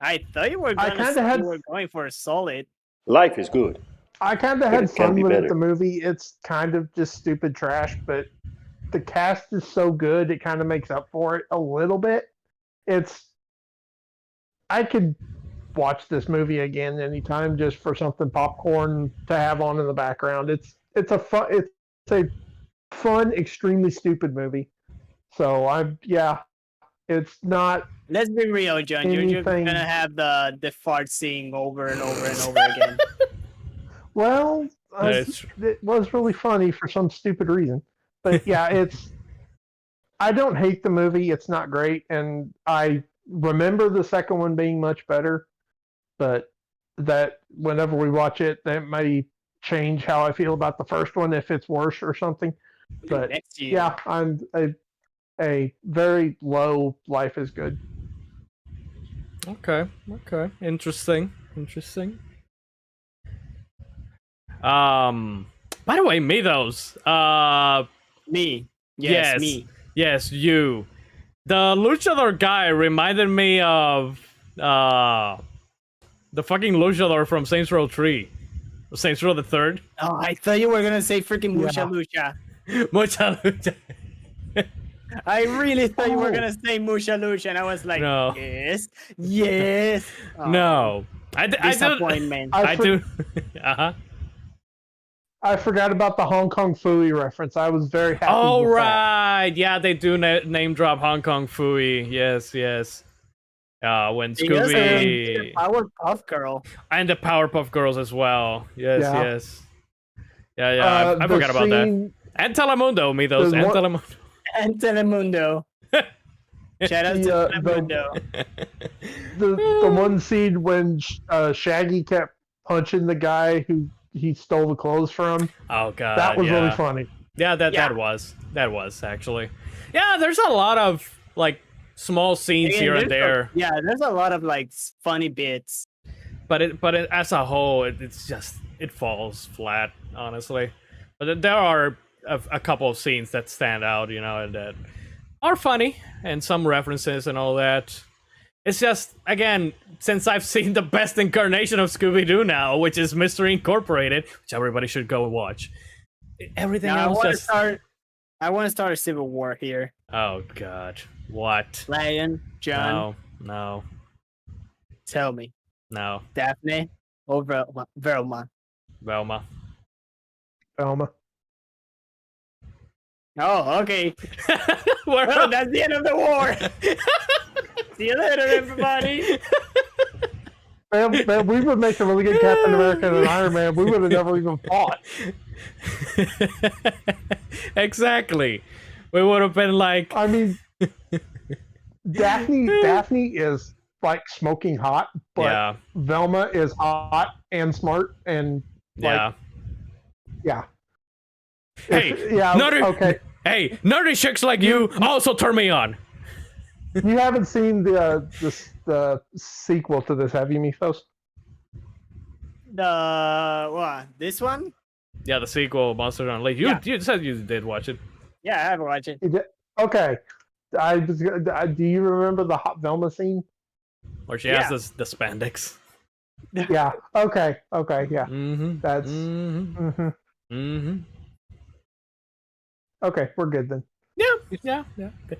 C: I thought you were
B: I
C: gonna
B: kinda
C: say
B: had-
C: you were going for a solid.
E: Life is good.
B: I kind of
E: But
B: had
E: it can
B: fun
E: be
B: with
E: better.
B: the movie. It's kind of just stupid trash, but the cast is so good, it kind of makes up for it a little bit. I could watch this movie again anytime just for something popcorn to have on in the background. It's a fun, extremely stupid movie. So it's not.
C: Let's be real, John. You're just
B: Anything-
C: gonna have the fart scene over and over and over again.
B: Well,
A: It's-
B: it was really funny for some stupid reason. But yeah, I don't hate the movie. It's not great, and I remember the second one being much better. But that whenever we watch it, that may change how I feel about the first one if it's worse or something. But
C: Next year.
B: yeah, I'm a very low. Life is good.
A: Okay. Interesting. By the way, Mythos.
C: Me. Yes, me.
A: Yes, you. The luchador guy reminded me of the fucking luchador from Saints Row 3. Saints Row the Third.
C: Oh, I thought you were gonna say freaking Lucha
B: Yeah.
C: Lucha.
A: Mucha lucha.
C: I really thought you were
B: Oh.
C: gonna say Musha Lucha, and I was like,
A: No.
C: yes, yes. Oh,
A: No. I do.
C: disappointment.
A: I do. Uh-huh.
B: I forgot about the Hong Kong Fooey reference. I was very happy.
A: Oh,
B: with that.
A: right. Yeah, they do name drop Hong Kong Fooey. Yes, yes. When
C: Yes,
A: Scooby...
C: Powerpuff Girl.
A: And the Powerpuff Girls as well. Yes,
B: Yeah.
A: yes. Yeah, I
B: The
A: forgot about that.
B: scene-
A: And Telemundo,
B: There's
A: and
B: one-
A: Telemundo.
C: And Telemundo. Shout out to Telemundo.
B: The one scene when Shaggy kept punching the guy who he stole the clothes from.
A: Oh, God.
B: That was
A: yeah.
B: really funny.
A: Yeah, that was actually. Yeah, there's a lot of like small scenes
C: Again,
A: here and there,
C: there's a lot of like funny bits.
A: but as a whole, it falls flat, honestly. But there are a couple of scenes that stand out, and that are funny, and some references and all that. It's just, again, since I've seen the best incarnation of Scooby-Doo now, which is Mystery Incorporated, which everybody should go watch. Everything
C: Now,
A: else just...
C: I want to start a civil war here.
A: Oh, God. What?
C: Lion, John,
A: No.
C: tell me,
A: No.
C: Daphne or Velma?
A: Velma.
B: Elma.
C: Oh, okay.
A: We're
C: Well, that's the end of the war. See you later, everybody.
B: Man, we would make a really good Captain America and Iron Man. We would have never even fought.
A: Exactly. We would have been like,
B: I mean, Daphne is like smoking hot, but
A: yeah,
B: Velma is hot and smart and
A: yeah.
B: yeah.
A: Hey,
B: Yeah.
A: nerdy,
B: Okay.
A: hey, nerdy chicks like you also turn me on.
B: You haven't seen the sequel to this, have you, Mythos?
C: This one?
A: Yeah, the sequel, Monsters Unleashed. You said you did watch it.
C: Yeah, I haven't watched it.
B: Okay. Do you remember the hot Velma scene?
A: Where she has the spandex.
B: Yeah. Okay. Yeah.
A: Mm-hmm.
B: That's.
A: Mm-hmm.
B: Mhm.
A: Mm-hmm.
B: Okay, we're good then.
A: Yeah.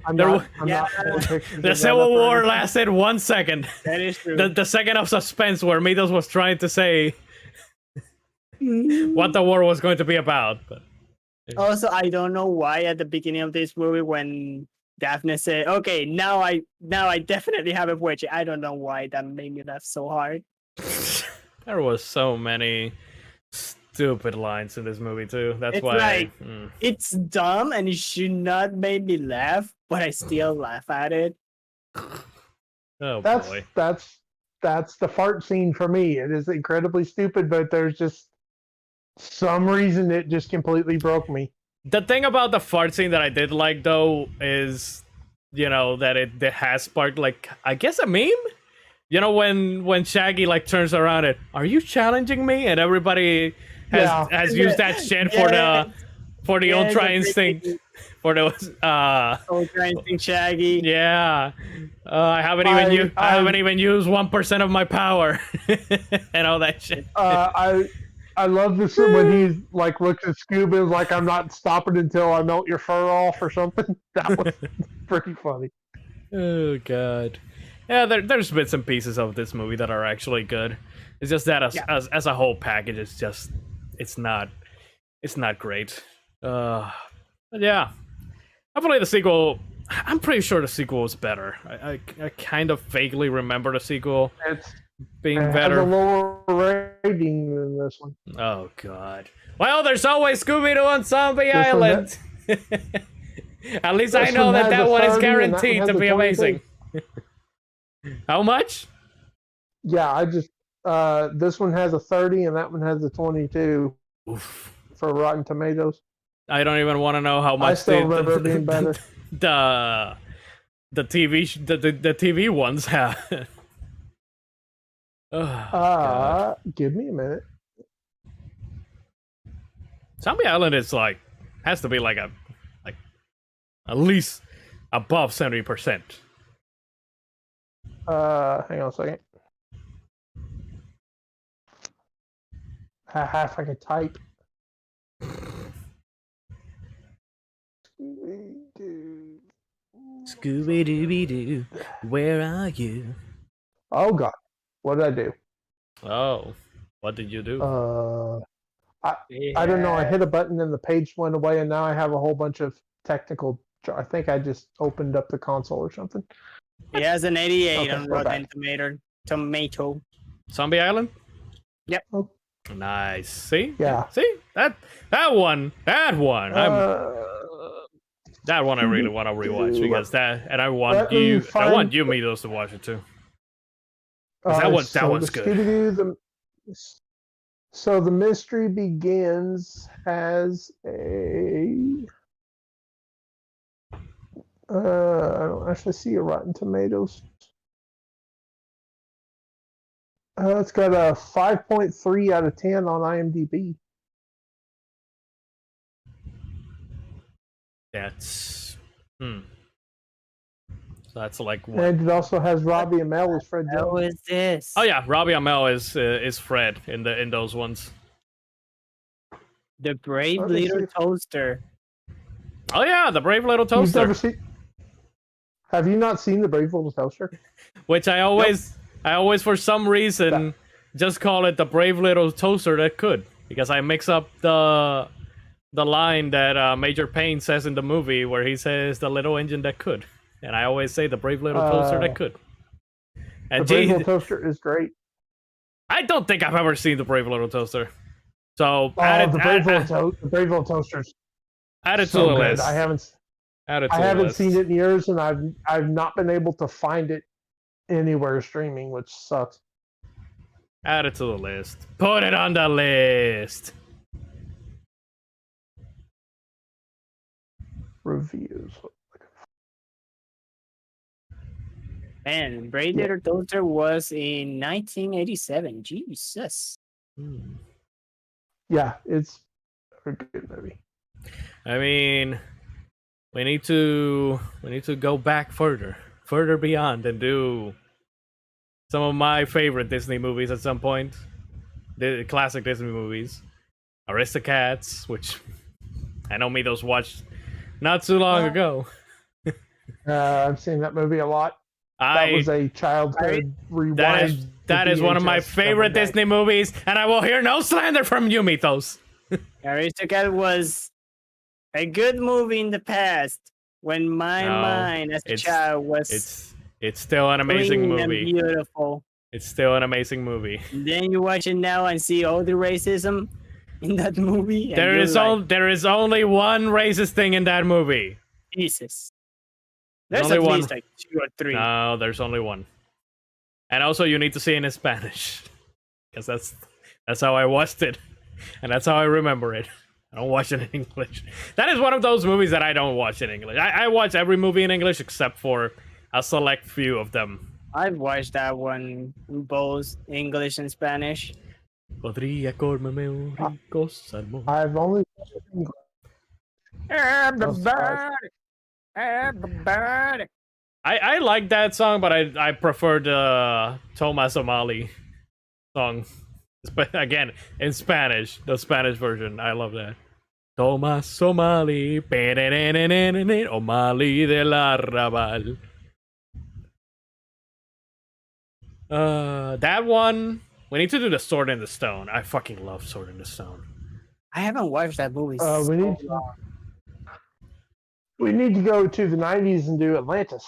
B: I'm
A: There
B: not.
A: wa-
B: I'm not pulling pictures of
A: The
B: that
A: Civil
B: up or
A: War
B: anything.
A: lasted 1 second.
C: That is true.
A: The second of suspense where Midos was trying to say what the war was going to be about. But
C: Also, I don't know why at the beginning of this movie when Daphne said, "Okay, now I definitely have a witch." I don't know why that made me laugh so hard.
A: there was so many stupid lines in this movie too. That's
C: It's
A: why.
C: like- It's dumb and it should not make me laugh, but I still laugh at it.
A: Oh
B: That's
A: boy.
B: that's the fart scene for me. It is incredibly stupid, but there's just some reason it just completely broke me.
A: The thing about the fart scene that I did like though is, that it has sparked like I guess a meme. When Shaggy like turns around and are you challenging me? And everybody has used that shit for the Ultra Instinct. For the
C: Ultra Instinct Shaggy.
A: yeah. I haven't even used 1% of my power and all that shit.
B: I love this when he like looks at Scooby and is like, "I'm not stopping until I melt your fur off" or something. That was pretty funny.
A: Oh god. Yeah, there's bits and pieces of this movie that are actually good. It's just that as a whole package, it's not great. But yeah, hopefully the sequel. I'm pretty sure the sequel was better. I kind of vaguely remember the sequel
B: It's
A: being
B: it has a
A: better.
B: lower rating than this one.
A: Oh god. Well, there's always Scooby-Doo on Zombie
B: This one
A: Island. At least I
B: This
A: know
B: one
A: that
B: has a
A: one is
B: 30 and that one
A: guaranteed
B: has
A: to
B: a
A: be
B: 22.
A: amazing. How much?
B: Yeah, I just this one has a 30 and that one has a 22
A: Oof.
B: for Rotten Tomatoes.
A: I don't even want to know how much
B: I still remember it being better.
A: the TV ones have. Oh, God.
B: Give me a minute.
A: Zombie Island is has to be like at least above 70%.
B: Hang on a second. Half I could type.
A: Scooby-Dooby-Doo, where are you?
B: Oh God, what did I do?
A: Oh, what did you do?
B: I don't know. I hit a button and the page went away, and now I have a whole bunch of technical. I think I just opened up the console or something.
C: He has an 88
B: Okay,
C: on
B: we're
C: Rotten Tomato.
A: Zombie Island?
C: Yep.
B: Oh.
A: Nice. See?
B: Yeah.
A: See? That one. That one I really want to rewatch because I want you Mitos to watch it too. That one's good.
B: Scooby-Doo, so the Mystery Begins has a I don't actually see a Rotten Tomatoes. It's got a 5.3 out of 10 on IMDb.
A: That's So that's like what?
B: And it also has Robbie Amell as Fred
C: How
B: Jones.
C: is this?
A: Oh yeah, Robbie Amell is Fred in those ones.
C: The Brave
B: Let me
C: Little
B: see.
C: Toaster.
A: Oh yeah, the Brave Little
B: You've
A: Toaster,
B: never seen? Have you not seen the Brave Little Toaster?
A: which I always for some reason just call it the Brave Little Toaster that could, because I mix up the line that Major Payne says in the movie where he says the little engine that could, and I always say the Brave Little Toaster that could. And
B: The Brave Little Toaster is great.
A: I don't think I've ever seen the Brave Little Toaster. So
B: The Brave Little Toaster's
A: add it to
B: so
A: the
B: good.
A: list.
B: I haven't
A: Add it to the
B: haven't
A: list.
B: seen it in years, and I've not been able to find it anywhere streaming, which sucks.
A: Add it to the list. Put it on the list.
B: Reviews.
C: Man, Brave Little Toaster was in 1987. Jesus.
B: Yeah, it's a good movie.
A: I mean, we need to go back further beyond, and do some of my favorite Disney movies at some point. The classic Disney movies, Aristocats, which I know Mitos watched not too long ago.
B: I've seen that movie a lot. That was a childhood rewind.
A: That is one of my
B: VHS
A: favorite
B: double
A: Disney movies, and I will hear no slander from you, Mitos.
C: Aristocat was a good movie in the past when my
A: No,
C: mind as a child was
A: It's still an amazing
C: clean and
A: movie.
C: beautiful.
A: It's still an amazing movie.
C: And then you watch it now and see all the racism in that movie. And
A: There
C: you're
A: is
C: like,
A: there is only one racist thing in that movie.
C: Jesus. There's
A: only
C: at
A: one.
C: least like 2 or 3.
A: No, there's only one. And also, you need to see it in Spanish, because that's how I watched it, and that's how I remember it. I don't watch it in English. That is one of those movies that I don't watch in English. I watch every movie in English except for a select few of them.
C: I've watched that one in both English and Spanish.
A: Podría comerme un rico salmón.
B: I've only
C: Everybody.
A: I like that song, but I prefer the Thomas O'Malley song. But again, in Spanish, the Spanish version. I love that. Thomas O'Malley, O'Malley del Arrabal. That one. We need to do the Sword in the Stone. I fucking love Sword in the Stone.
C: I haven't watched that movie.
B: we need to go to the 90s and do Atlantis.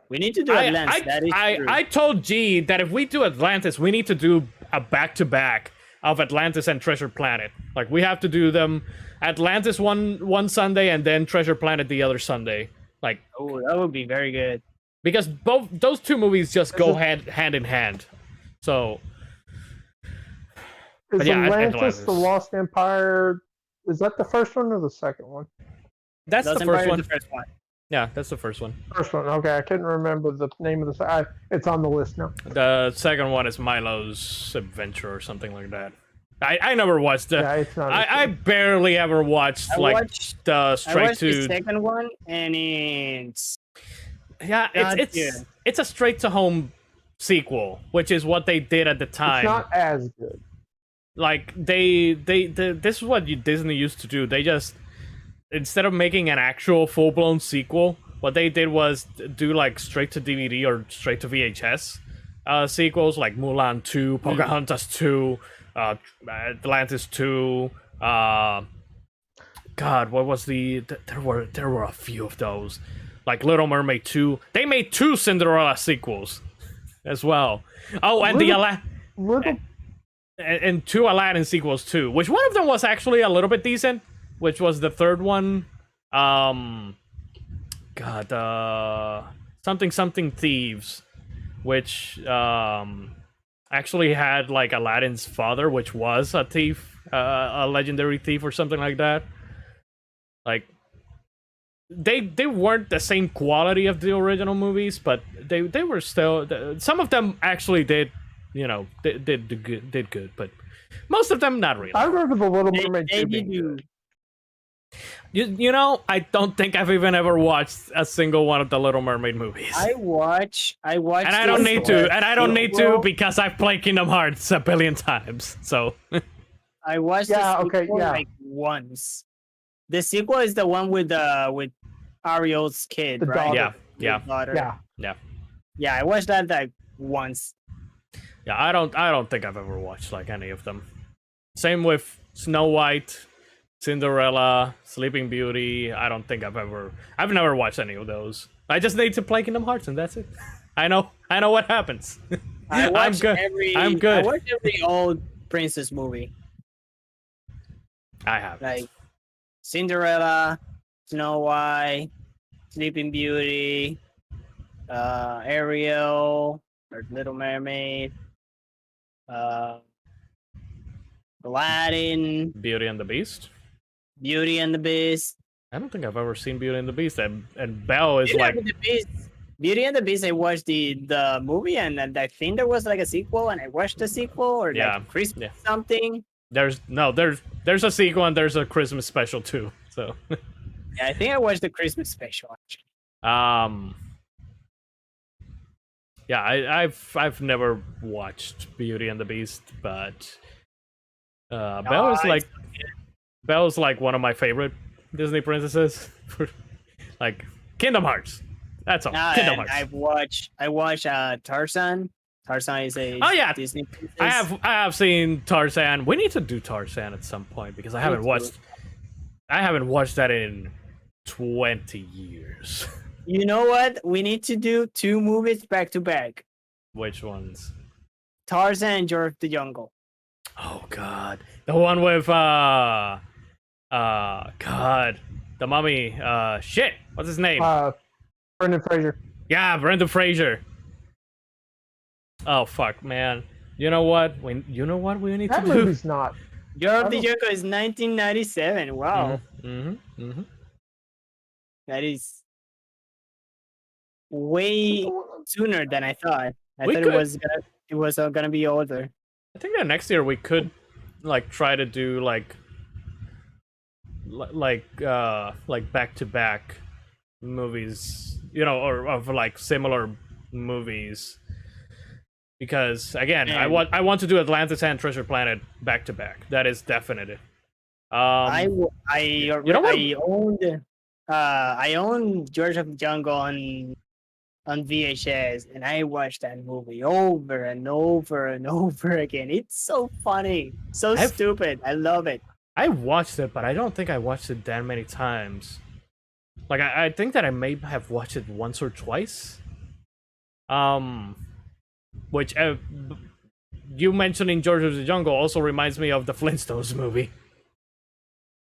C: We need to do Atlantis. That is true.
A: I told G that if we do Atlantis, we need to do a back-to-back of Atlantis and Treasure Planet. Like, we have to do them Atlantis one Sunday and then Treasure Planet the other Sunday. Like,
C: oh, that would be very good.
A: Because both those two movies just go hand in hand. So
B: Is
A: yeah,
B: Atlantis the Lost Empire? Is that the first one or the second one?
A: that's
C: Lost
A: the first
C: Empire
A: one.
C: is the first one.
A: Yeah, that's the first one.
B: First one. Okay, I couldn't remember the name of the. It's on the list now.
A: The second one is Milo's Adventure or something like that. I never watched the.
B: Yeah, it's not.
A: I barely ever watched
C: I
A: like
C: watched
A: the straight
C: the
A: to.
C: second one, and it's
A: Yeah,
C: not
A: it's a straight to home sequel, which is what they did at the time.
B: It's not as good.
A: Like they this is what Disney used to do. They just, instead of making an actual full blown sequel, what they did was do like straight to DVD or straight to VHS sequels, like Mulan 2, Pocahontas 2, Atlantis 2. God, what was there were a few of those, like Little Mermaid 2. They made 2 Cinderella sequels as well. Oh, and and 2 Aladdin sequels too, which one of them was actually a little bit decent, which was the third one. Something Thieves, which actually had like Aladdin's father, which was a thief, a legendary thief or something like that. Like they weren't the same quality of the original movies, but they were still, some of them actually did, you know, did good, but most of them not really.
B: I remember the Little Mermaid 2 being good.
A: You know, I don't think I've even ever watched a single one of the Little Mermaid movies.
C: I watch,
A: and I don't need to, because I've played Kingdom Hearts a billion times. So
C: I watched the sequel like once. The sequel is the one with Ariel's kid,
B: The
C: right?
B: daughter.
C: Yeah. I watched that like once.
A: Yeah, I don't think I've ever watched like any of them. Same with Snow White, Cinderella, Sleeping Beauty. I don't think I've never watched any of those. I just need to play Kingdom Hearts and that's it. I know what happens. I'm good. I'm good.
C: I watched every old princess movie.
A: I have.
C: Like Cinderella, Snow White, Sleeping Beauty, Ariel, or Little Mermaid, Aladdin,
A: Beauty and the Beast.
C: Beauty and the Beast.
A: I don't think I've ever seen Beauty and the Beast, and Belle is
C: Beauty and the Beast. I watched the movie, and I think there was like a sequel, and I watched the sequel, or like Christmas something.
A: There's a sequel and there's a Christmas special too. So
C: yeah, I think I watched the Christmas special actually.
A: Yeah, I've never watched Beauty and the Beast, but Belle's like one of my favorite Disney princesses. Like Kingdom Hearts. That's all. Kingdom Hearts.
C: I watched Tarzan. Tarzan is a Disney princess.
A: I have seen Tarzan. We need to do Tarzan at some point because I haven't watched that in 20 years.
C: You know what? We need to do 2 movies back to back.
A: Which ones?
C: Tarzan and George of the Jungle.
A: Oh God, the one with God, the mummy. Shit, what's his name?
B: Brendan Fraser.
A: Yeah, Brendan Fraser. Oh fuck, man. You know what? We need to
B: That
A: do.
B: movie's not.
C: George of the Jungle is 1997. Wow. That is way sooner than I thought. I thought it was gonna be older.
A: I think that next year we could like try to do like back to back movies, you know, or of like similar movies. Because again, I want to do Atlantis and Treasure Planet back to back. That is definite.
C: I owned George of the Jungle on VHS, and I watched that movie over and over and over again. It's so funny, stupid. I love it.
A: I watched it, but I don't think I watched it that many times. Like I think that I may have watched it once or twice. Which you mentioning George of the Jungle also reminds me of the Flintstones movie.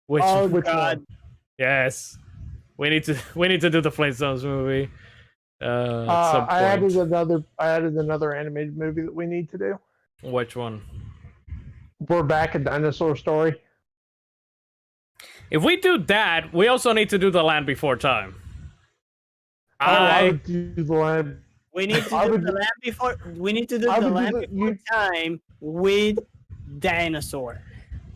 A: Which
C: God.
A: Yes. We need to do the Flintstones movie. At some point.
B: I added another animated movie that we need to do.
A: Which one?
B: We're back at Dinosaur Story.
A: If we do that, we also need to do The Land Before Time.
B: I would do The Land.
C: We need to do The Land Before. We need to do The Land Before Time with dinosaur.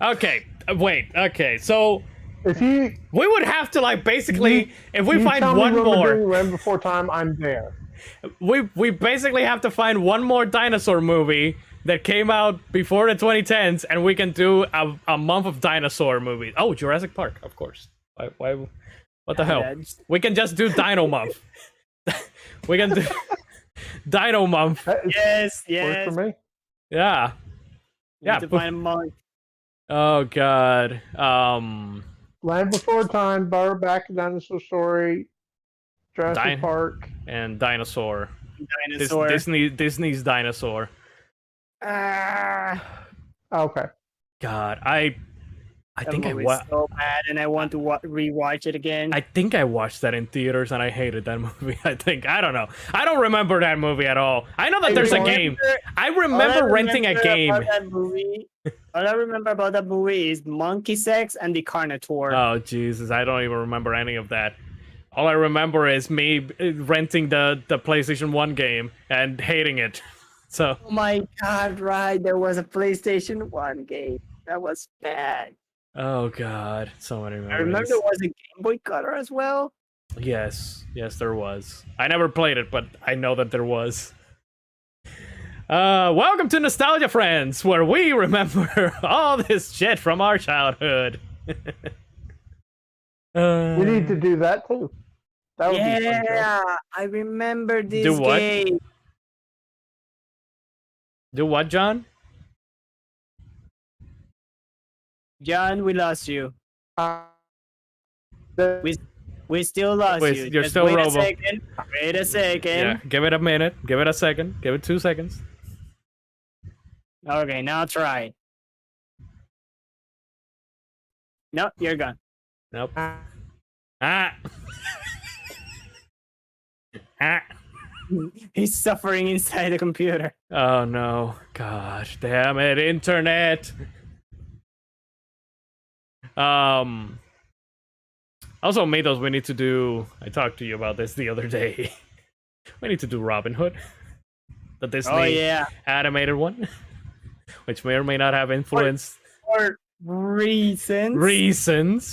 A: Okay, wait. Okay, so we would have to like basically if we find one more
B: Land Before Time, I'm there.
A: We basically have to find one more dinosaur movie that came out before the 2010s, and we can do a month of dinosaur movies. Oh, Jurassic Park, of course. What the hell?
C: That's-
A: We can just do Dino Month. We can do Dino Month.
C: Yes,
B: Works
C: yes.
B: for me.
A: Yeah.
C: We
A: Yeah,
C: need to find a month.
A: Oh god.
B: Land Before Time, Bar Back, Dinosaur Story, Jurassic
A: Dine-
B: Park.
A: And Dinosaur.
C: Dinosaur.
A: Disney's Dinosaur.
C: Ah,
B: Okay.
A: God, I
C: that
A: think I
C: movie's so bad, and I want to rewatch it again.
A: I think I watched that in theaters and I hated that movie. I don't know. I don't remember that movie at all. I know that there's a game. I remember renting a game.
C: About that movie, all I remember about that movie is monkey sex and the Carnotaur.
A: Oh Jesus, I don't even remember any of that. All I remember is me renting the PlayStation 1 game and hating it. So
C: Oh my god, right. There was a PlayStation 1 game. That was bad.
A: oh god, so many memories.
C: I remember there was a Game Boy Color as well.
A: Yes, there was. I never played it, but I know that there was. Welcome to Nostalgia Friends, where we remember all this shit from our childhood.
B: We need to do that too. That would be fun. Joe.
C: Yeah, I remember this
A: Do what?
C: game.
A: Do what, John?
C: John, we lost you.
B: The-
C: We still lost
A: Wait,
C: you.
A: you're
C: Just
A: still
C: wait
A: Robo.
C: a second. Wait a second.
A: Yeah, give it a minute. Give it a second. Give it 2 seconds.
C: Okay, now try. No, you're gone.
A: Nope. Ah. Ah.
C: He's suffering inside the computer.
A: Oh no. Gosh damn it, internet. Also, Matos, we need to do. I talked to you about this the other day. We need to do Robin Hood, the Disney
C: Oh yeah.
A: animated one, which may or may not have influenced
C: For reasons.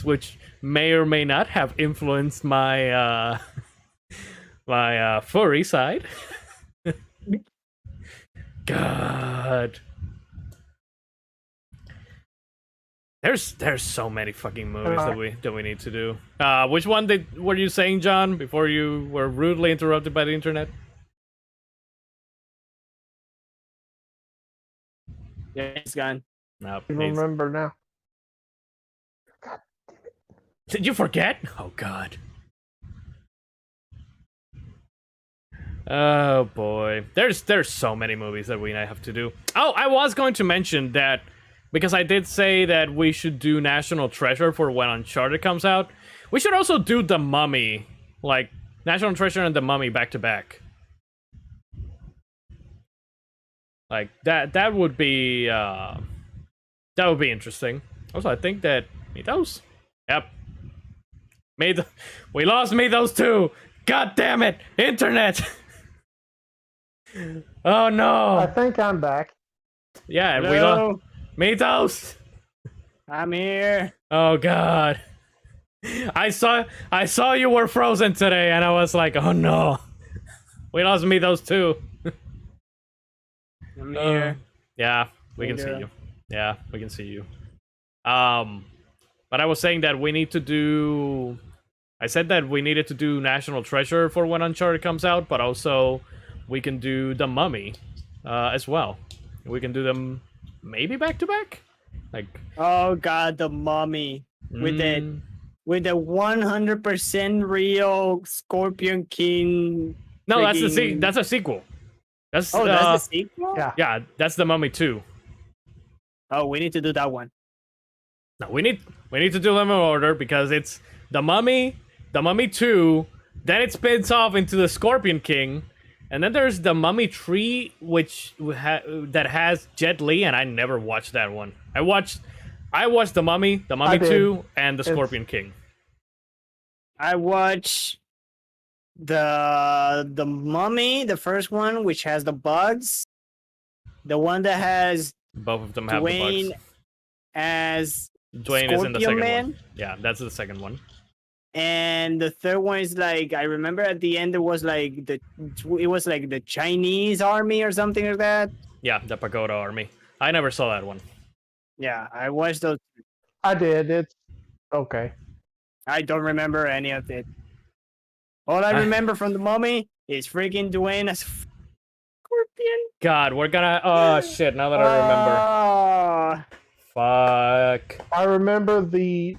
A: which may or may not have influenced my my furry side. God. There's so many fucking movies that we need to do. Which one were you saying, John, before you were rudely interrupted by the internet?
C: Yeah, he's gone.
A: No.
B: I remember now.
A: Did you forget? Oh God. Oh boy. There's so many movies that we have to do. Oh, I was going to mention that because I did say that we should do National Treasure for when Uncharted comes out. We should also do The Mummy, like National Treasure and The Mummy back to back. Like that would be interesting. Also, I think that Mythos. Yep. We lost Mythos too. God damn it, internet. Oh
B: I
A: no.
B: think I'm back.
A: Yeah, we lost
C: Hello,
A: Mythos.
C: I'm here.
A: Oh God. I saw you were frozen today, and I was like, oh no. We lost Mythos too.
C: I'm here.
A: Yeah, we can see
C: Yeah.
A: you. Yeah, we can see you. But I was saying that we need to do. I said that we needed to do National Treasure for when Uncharted comes out, but also we can do The Mummy as well. We can do them maybe back to back. Like
C: Oh god, the Mummy with the 100% real Scorpion King.
A: no, that's
C: friggin-
A: that's a sequel. That's
C: Oh, that's the sequel.
B: Yeah.
A: yeah, that's The Mummy 2.
C: Oh, we need to do that one.
A: No, we need to do them in order because it's The Mummy 2, then it spins off into The Scorpion King, and then there's The Mummy 3, which that has Jet Li, and I never watched that one. I watched The Mummy 2, and The Scorpion King.
C: I watched the Mummy, the first one, which has the bugs. The one that has
A: Both of them have
C: Dwayne
A: the bugs.
C: as
A: Dwayne is in the
C: Scorpion
A: second
C: Man?
A: one. Yeah, that's the second one.
C: and the third one is like I remember at the end there was like the Chinese army or something like that.
A: Yeah, the Pagoda Army. I never saw that one.
C: Yeah, I watched those.
B: I did. It's okay.
C: I don't remember any of it. All I remember from the Mummy is freaking Dwayne as Scorpion.
A: God, we're gonna. Oh shit! Now that I remember. Fuck.
B: I remember the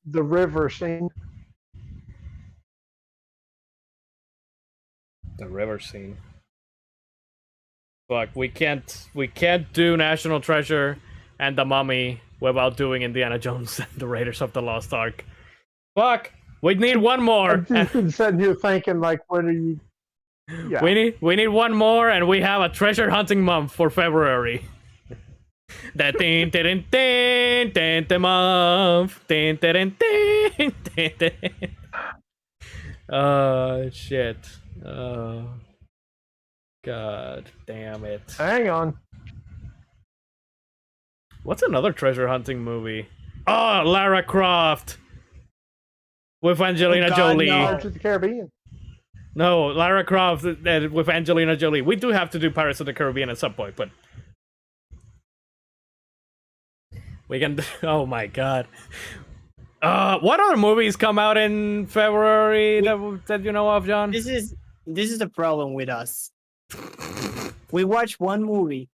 B: river scene.
A: The river scene. Fuck, we can't do National Treasure and the Mummy without doing Indiana Jones and the Raiders of the Lost Ark. Fuck, we need one more.
B: I've just been sitting here thinking, like, what are you? Yeah.
A: We need one more, and we have a treasure hunting month for February. That ding ding ding ding ding month. Ding ding ding ding ding. Oh shit. Oh. God damn it.
B: Hang on.
A: What's another treasure hunting movie? Oh, Lara Croft with Angelina Jolie.
C: no.
B: Pirates of the Caribbean.
A: No, Lara Croft with Angelina Jolie. We do have to do Pirates of the Caribbean at some point, but we can. Oh my god. What other movies come out in February that you know of, John?
C: This is the problem with us. We watch one movie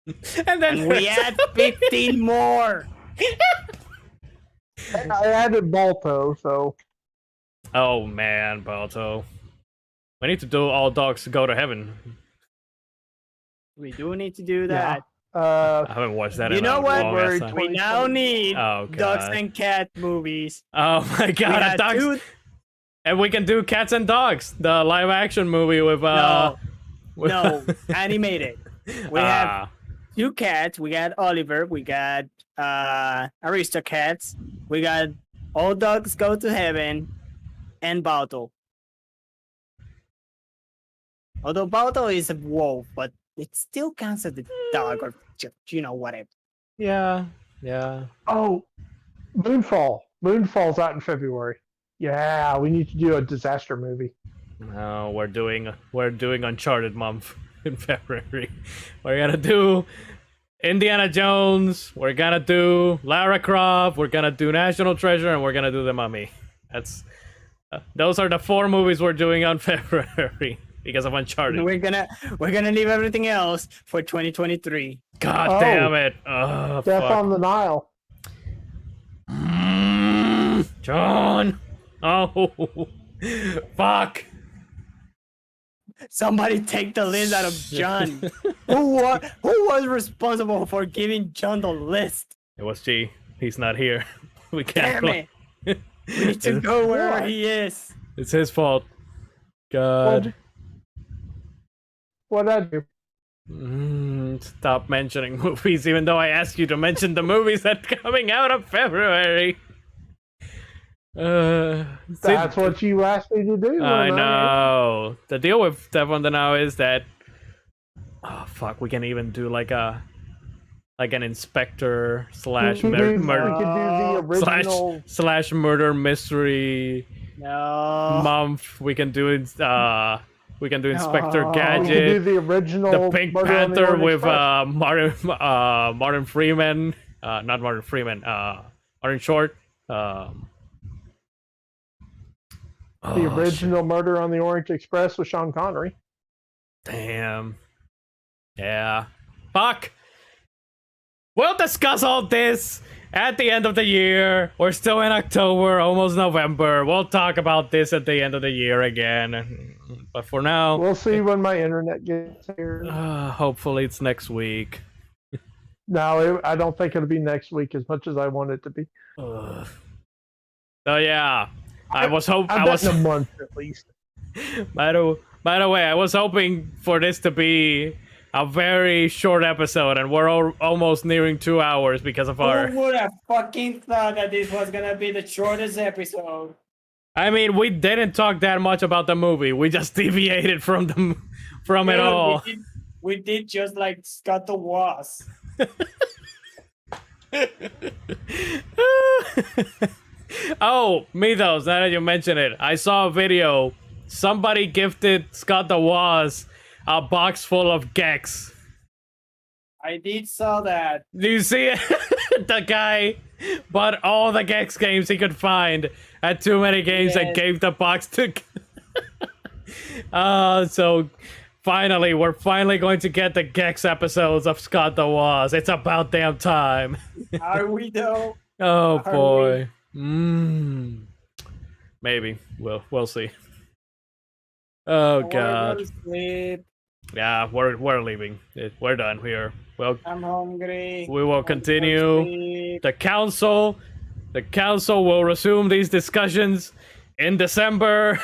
A: and then
C: we add 15 more.
B: I added Balto, so.
A: Oh man, Balto. We need to do All Dogs Go to Heaven.
C: We do need to do that.
A: I haven't watched that
C: You
A: in
C: know
A: a
C: what?
A: long ass time.
C: We now need
A: Oh,
C: dogs
A: God.
C: and cat movies.
A: Oh my
C: We
A: god,
C: had
A: dogs.
C: two-
A: And we can do Cats and Dogs, the live action movie with
C: No, animated. We have
A: Ah,
C: 2 cats. We got Oliver. We got Aristocats. We got All Dogs Go to Heaven, and Balto. Although Balto is a wolf, but it still counts as a dog or whatever.
A: yeah.
B: Oh, Moonfall. Moonfall's out in February. Yeah, we need to do a disaster movie.
A: No, we're doing Uncharted month in February. We're gonna do Indiana Jones. We're gonna do Lara Croft. We're gonna do National Treasure, and we're gonna do The Mummy. That's those are the 4 movies we're doing on February because of Uncharted.
C: We're gonna leave everything else for 2023.
A: God
B: Oh.
A: damn it! Oh,
B: Death
A: fuck.
B: on the Nile.
A: John. Oh, fuck.
C: Somebody take the list out of John. Who was responsible for giving John the list?
A: It was G. He's not here. We can't.
C: Damn it! We need to go wherever he is.
A: It's his fault. God.
B: What'd I do?
A: Stop mentioning movies, even though I asked you to mention the movies that are coming out of February.
B: That's what you asked me to do.
A: I
B: and
A: know. The deal with Death on the Nile is that, oh fuck, we can even do like an inspector slash
B: We could do
A: murder
B: the original.
A: slash murder mystery
C: No.
A: month. We can do Inspector
B: We could do
A: Gadget,
B: the original.
A: the Pink
B: Murder on the
A: Panther
B: Orient
A: with
B: Express.
A: Martin Freeman, not Martin Freeman, Martin Short.
B: The original Murder on the Orient Express with Sean Connery.
A: Damn. Yeah. Fuck. We'll discuss all this at the end of the year. We're still in October, almost November. We'll talk about this at the end of the year again. But for now,
B: We'll see when my internet gets here.
A: hopefully it's next week.
B: No, I don't think it'll be next week as much as I want it to be.
A: Ugh. So yeah, I was
B: I bet in a month at least.
A: By the way, I was hoping for this to be a very short episode, and we're almost nearing 2 hours because of our.
C: Who would have fucking thought that this was gonna be the shortest episode?
A: I mean, we didn't talk that much about the movie. We just deviated from it all.
C: We did just like Scott the Was.
A: Oh, Mythos, now that you mention it, I saw a video. Somebody gifted Scott the Woz a box full of Gex.
C: I did saw that.
A: Do you see it? The guy Bought all the Gex games he could find. Had too many games and
C: Yes.
A: gave the box to. So finally, we're finally going to get the Gex episodes of Scott the Woz. It's about damn time.
C: Are we though?
A: Oh
C: Are
A: boy. Maybe we'll see. Oh god.
C: Go to sleep.
A: Yeah, we're leaving. We're done here. Well,
C: I'm hungry.
A: we will
C: I'm going to
A: continue.
C: sleep.
A: The council will resume these discussions in December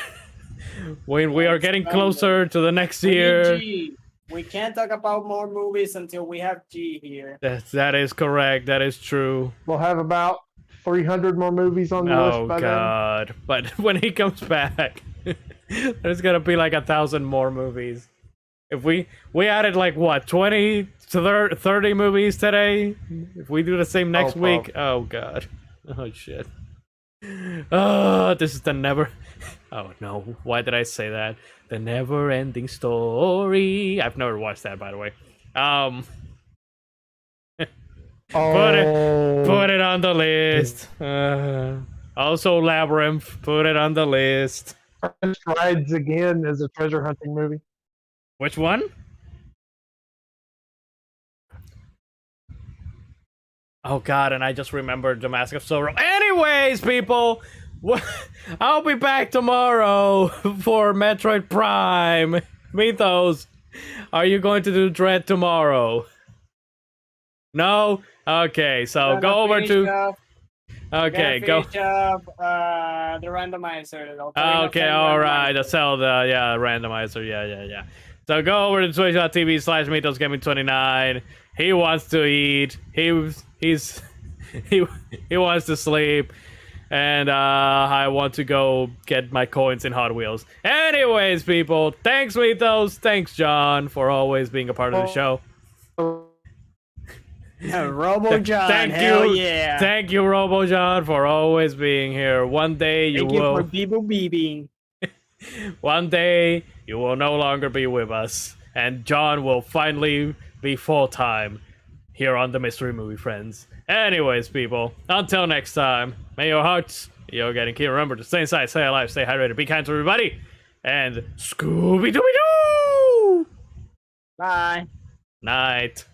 A: when we are getting closer to the next
C: We need
A: year.
C: G. We can't talk about more movies until we have G here.
A: That is correct. That is true.
B: We'll have about 300 more movies on the
A: Oh
B: list by
A: god. But when he comes back, there's gonna be like 1,000 more movies. If we added like what, 20 to 30 movies today? If we do the same next week, oh god. Oh shit. Oh, this is the never. Oh no, why did I say that? The never ending story. I've never watched that, by the way.
B: then.
A: Put it on the list. Also Labyrinth, put it on the list.
B: First Rides Again is a treasure hunting movie.
A: Which one? Oh god, and I just remembered the Mask of Sorrow. Anyways, people, I'll be back tomorrow for Metroid Prime. Mythos, are you going to do Dread tomorrow? No? Okay, so
C: Gotta
A: go over
C: finish
A: to...
C: up-
A: Okay,
C: gotta
A: go...
C: finish up, the randomizer. The Ocarina of
A: Okay,
C: Time
A: alright,
C: randomizer.
A: the Zelda, yeah, randomizer, yeah. So go over to twitch.tv/MythosGaming29. He wants to eat. He wants to sleep. And I want to go get my coins in Hot Wheels. Anyways, people, thanks Mythos, thanks John for always being a part of the show.
C: Robo John,
A: Thank
C: hell
A: you,
C: yeah.
A: thank you, Robo John, for always being here. One day
C: Thank you for beeping.
A: One day, you will no longer be with us, and John will finally be full-time here on the Mystery Movie Friends. Anyways, people, until next time, may your hearts, you're getting key. Remember to stay inside, stay alive, stay hydrated, be kind to everybody, and Scooby-Doo!
C: Bye.
A: Night.